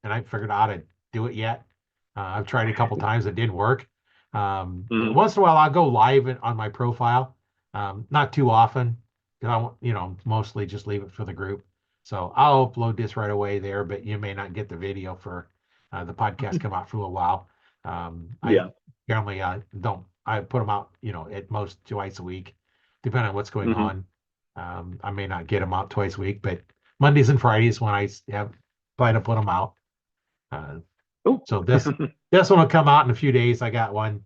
and I figured out how to do it yet. I've tried a couple times, it didn't work. Mhm. Once in a while, I'll go live on my profile, not too often, because I want, mostly just leave it for the group. So I'll upload this right away there, but you may not get the video for the podcast come out for a little while. I Yeah. generally don't. I put them out, at most twice a week, depending on what's going Hmm. on. I may not get them out twice a week, but Mondays and Fridays when I have plan to put them out. Uh, Oh. so this one will come out in a few days. I got one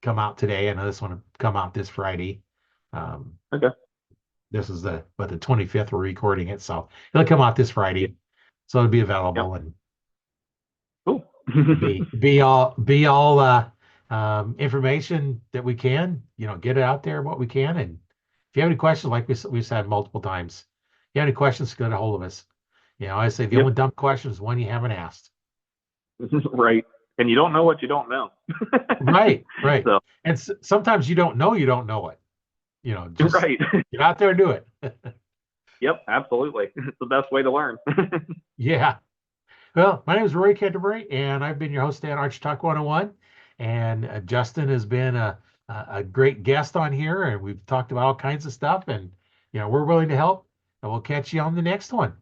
come out today, and this one will come out this Friday. Um, Okay. this is the 25th we're recording it, so it'll come out this Yeah. Friday. So it'll be Yep. available and Cool. be all information that we can, get it out there what we can. And if you have any questions, like we've said multiple times, if you have any questions, get a hold of us. I say the Yep. only dumb question is one you haven't asked. Right. And you don't know what you don't know. Right, right. So, And sometimes you don't know it. Just right. get out there and do it. Yep. Absolutely. It's the best way to learn. Yeah. Well, my name is Roy Canterbury, and I've been your host at Arch Talk 101. And Justin has been a great guest on here, and we've talked about all kinds of stuff. And we're willing to help. And we'll catch you on the next one.